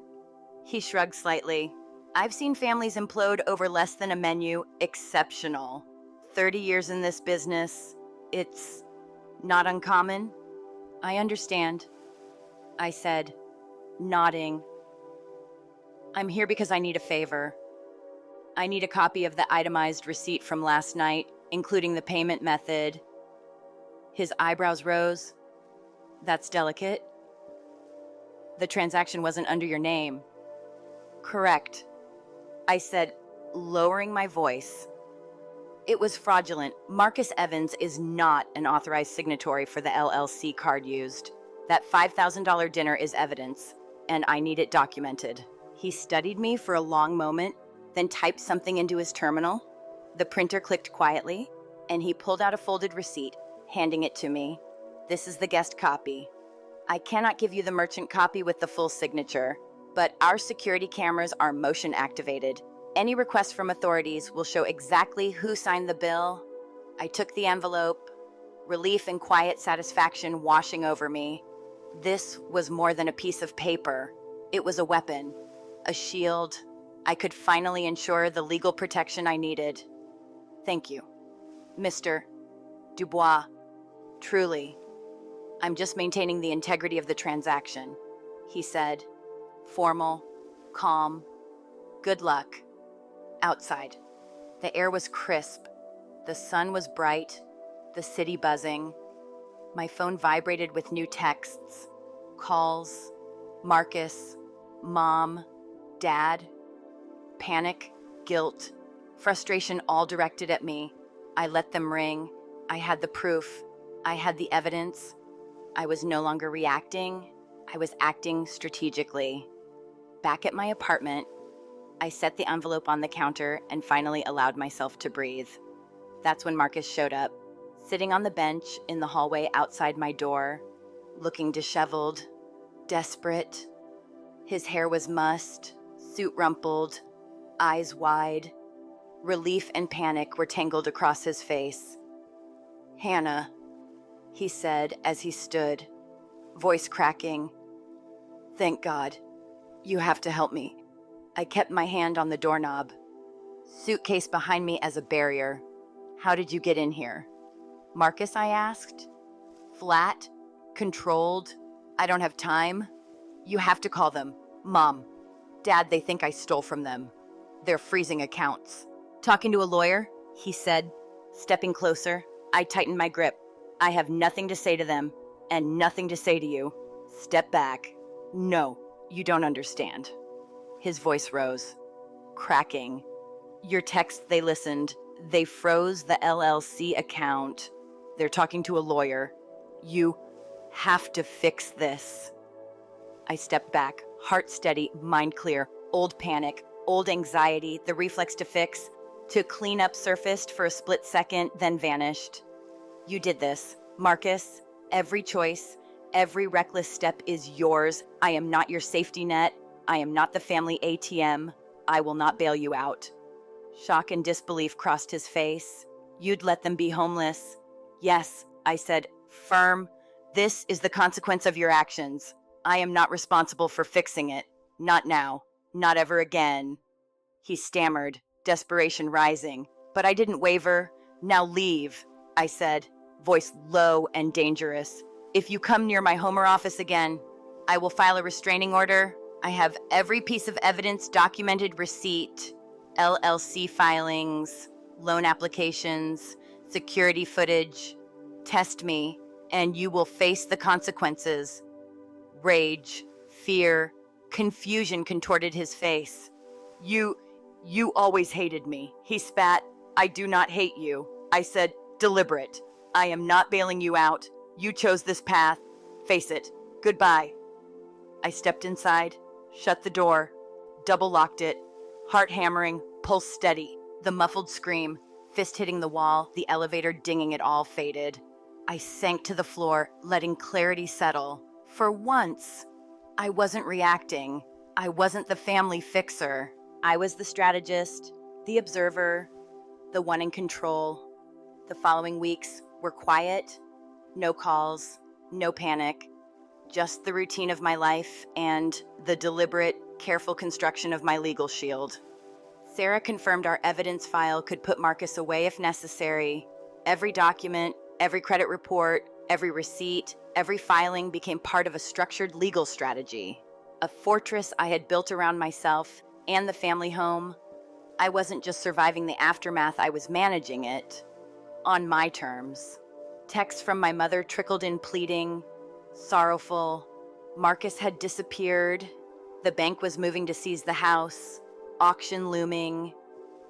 He shrugged slightly. "I've seen families implode over less than a menu. Exceptional. 30 years in this business. It's not uncommon." "I understand," I said, nodding. "I'm here because I need a favor. I need a copy of the itemized receipt from last night, including the payment method." His eyebrows rose. "That's delicate. The transaction wasn't under your name." "Correct," I said, lowering my voice. "It was fraudulent. Marcus Evans is not an authorized signatory for the LLC card used. That $5,000 dinner is evidence, and I need it documented." He studied me for a long moment, then typed something into his terminal. The printer clicked quietly, and he pulled out a folded receipt, handing it to me. "This is the guest copy." I cannot give you the merchant copy with the full signature, but our security cameras are motion activated. Any request from authorities will show exactly who signed the bill. I took the envelope, relief and quiet satisfaction washing over me. This was more than a piece of paper. It was a weapon, a shield. I could finally ensure the legal protection I needed. Thank you, Mr. Dubois. Truly, I'm just maintaining the integrity of the transaction, he said, formal, calm. Good luck. Outside, the air was crisp. The sun was bright, the city buzzing. My phone vibrated with new texts, calls, Marcus, Mom, Dad. Panic, guilt, frustration all directed at me. I let them ring. I had the proof. I had the evidence. I was no longer reacting. I was acting strategically. Back at my apartment, I set the envelope on the counter and finally allowed myself to breathe. That's when Marcus showed up, sitting on the bench in the hallway outside my door, looking disheveled, desperate. His hair was mussed, suit rumpled, eyes wide. Relief and panic were tangled across his face. "Hannah," he said as he stood, voice cracking. "Thank God. You have to help me." I kept my hand on the doorknob, suitcase behind me as a barrier. "How did you get in here?" "Marcus," I asked. Flat, controlled. "I don't have time." "You have to call them. Mom, Dad, they think I stole from them. They're freezing accounts." "Talking to a lawyer?" he said, stepping closer. I tightened my grip. "I have nothing to say to them, and nothing to say to you. Step back." "No, you don't understand." His voice rose, cracking. "Your text, they listened. They froze the LLC account. They're talking to a lawyer. You have to fix this." I stepped back, heart steady, mind clear. Old panic, old anxiety, the reflex to fix, to clean up surfaced for a split second, then vanished. "You did this, Marcus. Every choice, every reckless step is yours. I am not your safety net. I am not the family ATM. I will not bail you out." Shock and disbelief crossed his face. "You'd let them be homeless." "Yes," I said, firm. "This is the consequence of your actions. I am not responsible for fixing it. Not now. Not ever again." He stammered, desperation rising. But I didn't waver. "Now leave," I said, voice low and dangerous. "If you come near my home or office again, I will file a restraining order. I have every piece of evidence, documented receipt, LLC filings, loan applications, security footage. Test me, and you will face the consequences." Rage, fear, confusion contorted his face. You always hated me," he spat. "I do not hate you." I said, "Deliberate. I am not bailing you out. You chose this path. Face it. Goodbye." I stepped inside, shut the door, double-locked it, heart hammering, pulse steady. The muffled scream, fist hitting the wall, the elevator dinging it all faded. I sank to the floor, letting clarity settle. For once, I wasn't reacting. I wasn't the family fixer. I was the strategist, the observer, the one in control. The following weeks were quiet, no calls, no panic, just the routine of my life and the deliberate, careful construction of my legal shield. Sarah confirmed our evidence file could put Marcus away if necessary. Every document, every credit report, every receipt, every filing became part of a structured legal strategy, a fortress I had built around myself and the family home. I wasn't just surviving the aftermath, I was managing it on my terms. Texts from my mother trickled in pleading, sorrowful. Marcus had disappeared. The bank was moving to seize the house. Auction looming.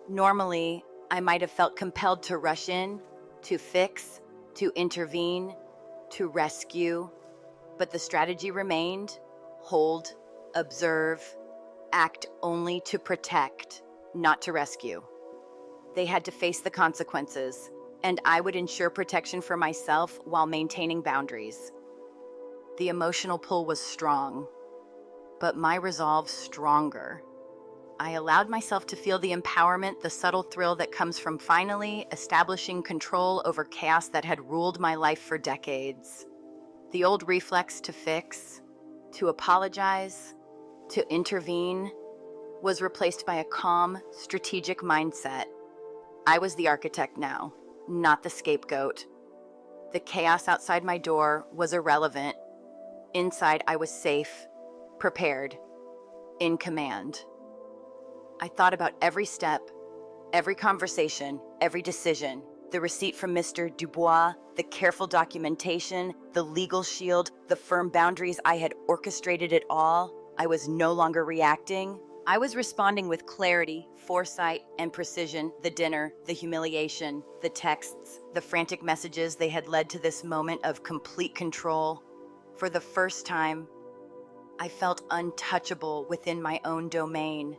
Normally, I might have felt compelled to rush in, to fix, to intervene, to rescue. But the strategy remained: hold, observe, act only to protect, not to rescue. They had to face the consequences, and I would ensure protection for myself while maintaining boundaries. The emotional pull was strong, but my resolve stronger. I allowed myself to feel the empowerment, the subtle thrill that comes from finally establishing control over chaos that had ruled my life for decades. The old reflex to fix, to apologize, to intervene was replaced by a calm, strategic mindset. I was the architect now, not the scapegoat. The chaos outside my door was irrelevant. Inside, I was safe, prepared, in command. I thought about every step, every conversation, every decision, the receipt from Mr. Dubois, the careful documentation, the legal shield, the firm boundaries. I had orchestrated it all. I was no longer reacting. I was responding with clarity, foresight, and precision. The dinner, the humiliation, the texts, the frantic messages, they had led to this moment of complete control. For the first time, I felt untouchable within my own domain.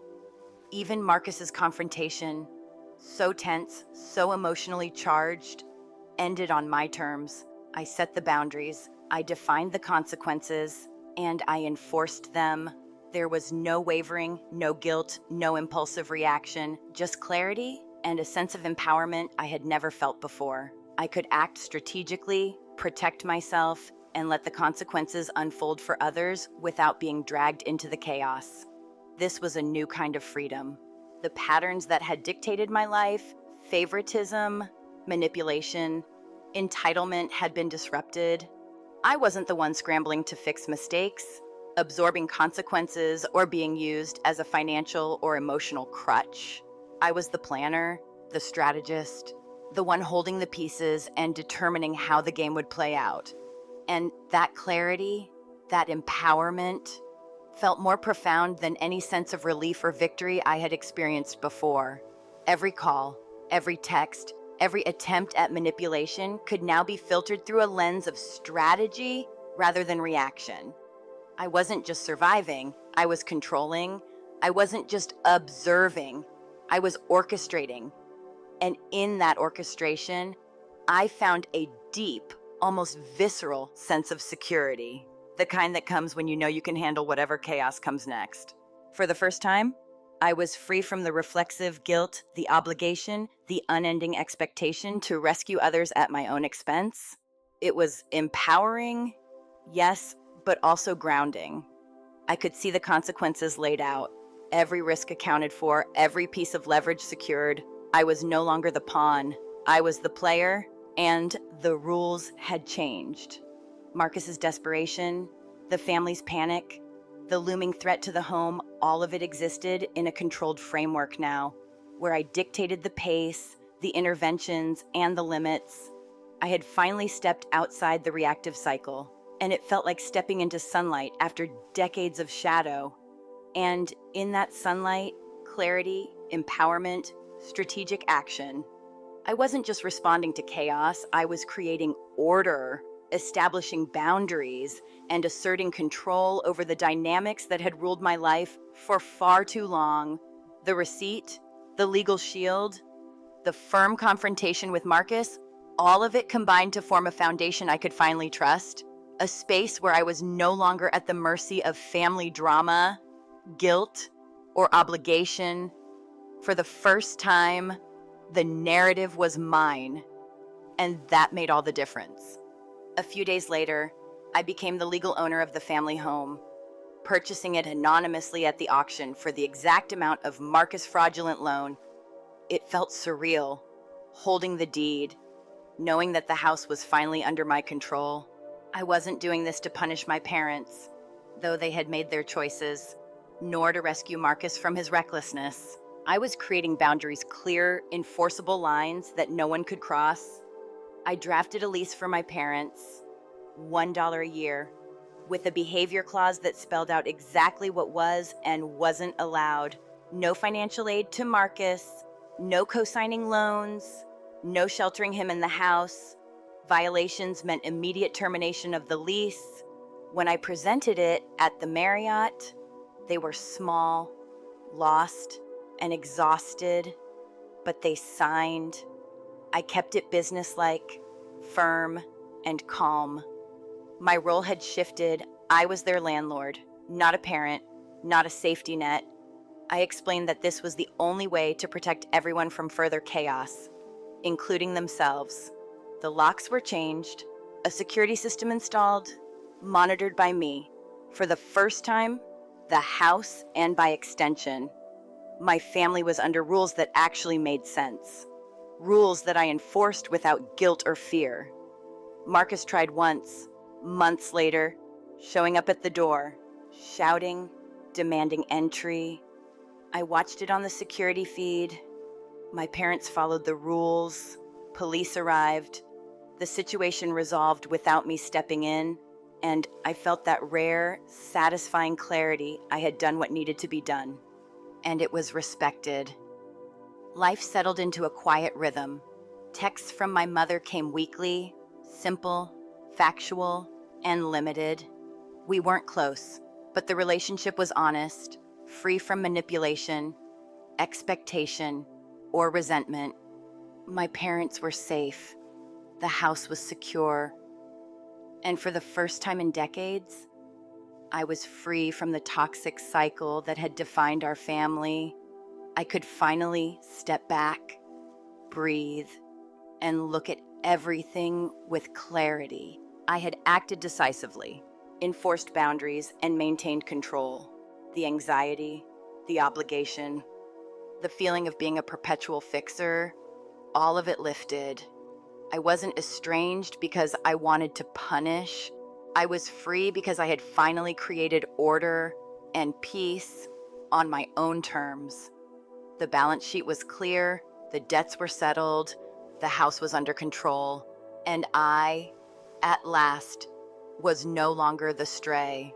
Even Marcus's confrontation, so tense, so emotionally charged, ended on my terms. I set the boundaries, I defined the consequences, and I enforced them. There was no wavering, no guilt, no impulsive reaction, just clarity and a sense of empowerment I had never felt before. I could act strategically, protect myself, and let the consequences unfold for others without being dragged into the chaos. This was a new kind of freedom. The patterns that had dictated my life, favoritism, manipulation, entitlement, had been disrupted. I wasn't the one scrambling to fix mistakes, absorbing consequences, or being used as a financial or emotional crutch. I was the planner, the strategist, the one holding the pieces and determining how the game would play out. And that clarity, that empowerment, felt more profound than any sense of relief or victory I had experienced before. Every call, every text, every attempt at manipulation could now be filtered through a lens of strategy rather than reaction. I wasn't just surviving, I was controlling. I wasn't just observing, I was orchestrating. And in that orchestration, I found a deep, almost visceral sense of security. The kind that comes when you know you can handle whatever chaos comes next. For the first time, I was free from the reflexive guilt, the obligation, the unending expectation to rescue others at my own expense. It was empowering, yes, but also grounding. I could see the consequences laid out, every risk accounted for, every piece of leverage secured. I was no longer the pawn. I was the player, and the rules had changed. Marcus's desperation, the family's panic, the looming threat to the home, all of it existed in a controlled framework now, where I dictated the pace, the interventions, and the limits. I had finally stepped outside the reactive cycle, and it felt like stepping into sunlight after decades of shadow. And in that sunlight, clarity, empowerment, strategic action. I wasn't just responding to chaos, I was creating order, establishing boundaries, and asserting control over the dynamics that had ruled my life for far too long. The receipt, the legal shield, the firm confrontation with Marcus, all of it combined to form a foundation I could finally trust, a space where I was no longer at the mercy of family drama, guilt, or obligation. For the first time, the narrative was mine, and that made all the difference. A few days later, I became the legal owner of the family home, purchasing it anonymously at the auction for the exact amount of Marcus' fraudulent loan. It felt surreal, holding the deed, knowing that the house was finally under my control. I wasn't doing this to punish my parents, though they had made their choices, nor to rescue Marcus from his recklessness. I was creating boundaries, clear, enforceable lines that no one could cross. I drafted a lease for my parents, $1 a year, with a behavior clause that spelled out exactly what was and wasn't allowed. No financial aid to Marcus, no co-signing loans, no sheltering him in the house. Violations meant immediate termination of the lease. When I presented it at the Marriott, they were small, lost, and exhausted, but they signed. I kept it businesslike, firm, and calm. My role had shifted. I was their landlord, not a parent, not a safety net. I explained that this was the only way to protect everyone from further chaos, including themselves. The locks were changed, a security system installed, monitored by me. For the first time, the house, and by extension, my family was under rules that actually made sense. Rules that I enforced without guilt or fear. Marcus tried once, months later, showing up at the door, shouting, demanding entry. I watched it on the security feed. My parents followed the rules. Police arrived. The situation resolved without me stepping in, and I felt that rare, satisfying clarity I had done what needed to be done. And it was respected. Life settled into a quiet rhythm. Texts from my mother came weekly, simple, factual, and limited. We weren't close, but the relationship was honest, free from manipulation, expectation, or resentment. My parents were safe. The house was secure. And for the first time in decades, I was free from the toxic cycle that had defined our family. I could finally step back, breathe, and look at everything with clarity. I had acted decisively, enforced boundaries, and maintained control. The anxiety, the obligation, the feeling of being a perpetual fixer, all of it lifted. I wasn't estranged because I wanted to punish. I was free because I had finally created order and peace on my own terms. The balance sheet was clear, the debts were settled, the house was under control, and I, at last, was no longer the stray.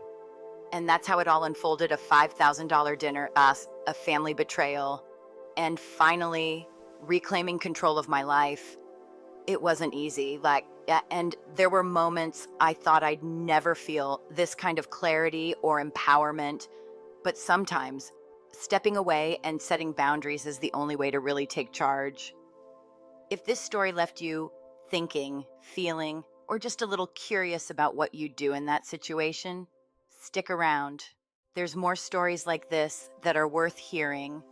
And that's how it all unfolded: a $5,000 dinner, a family betrayal, and finally reclaiming control of my life. It wasn't easy, and there were moments I thought I'd never feel this kind of clarity or empowerment, but sometimes stepping away and setting boundaries is the only way to really take charge. If this story left you thinking, feeling, or just a little curious about what you'd do in that situation, stick around. There's more stories like this that are worth hearing.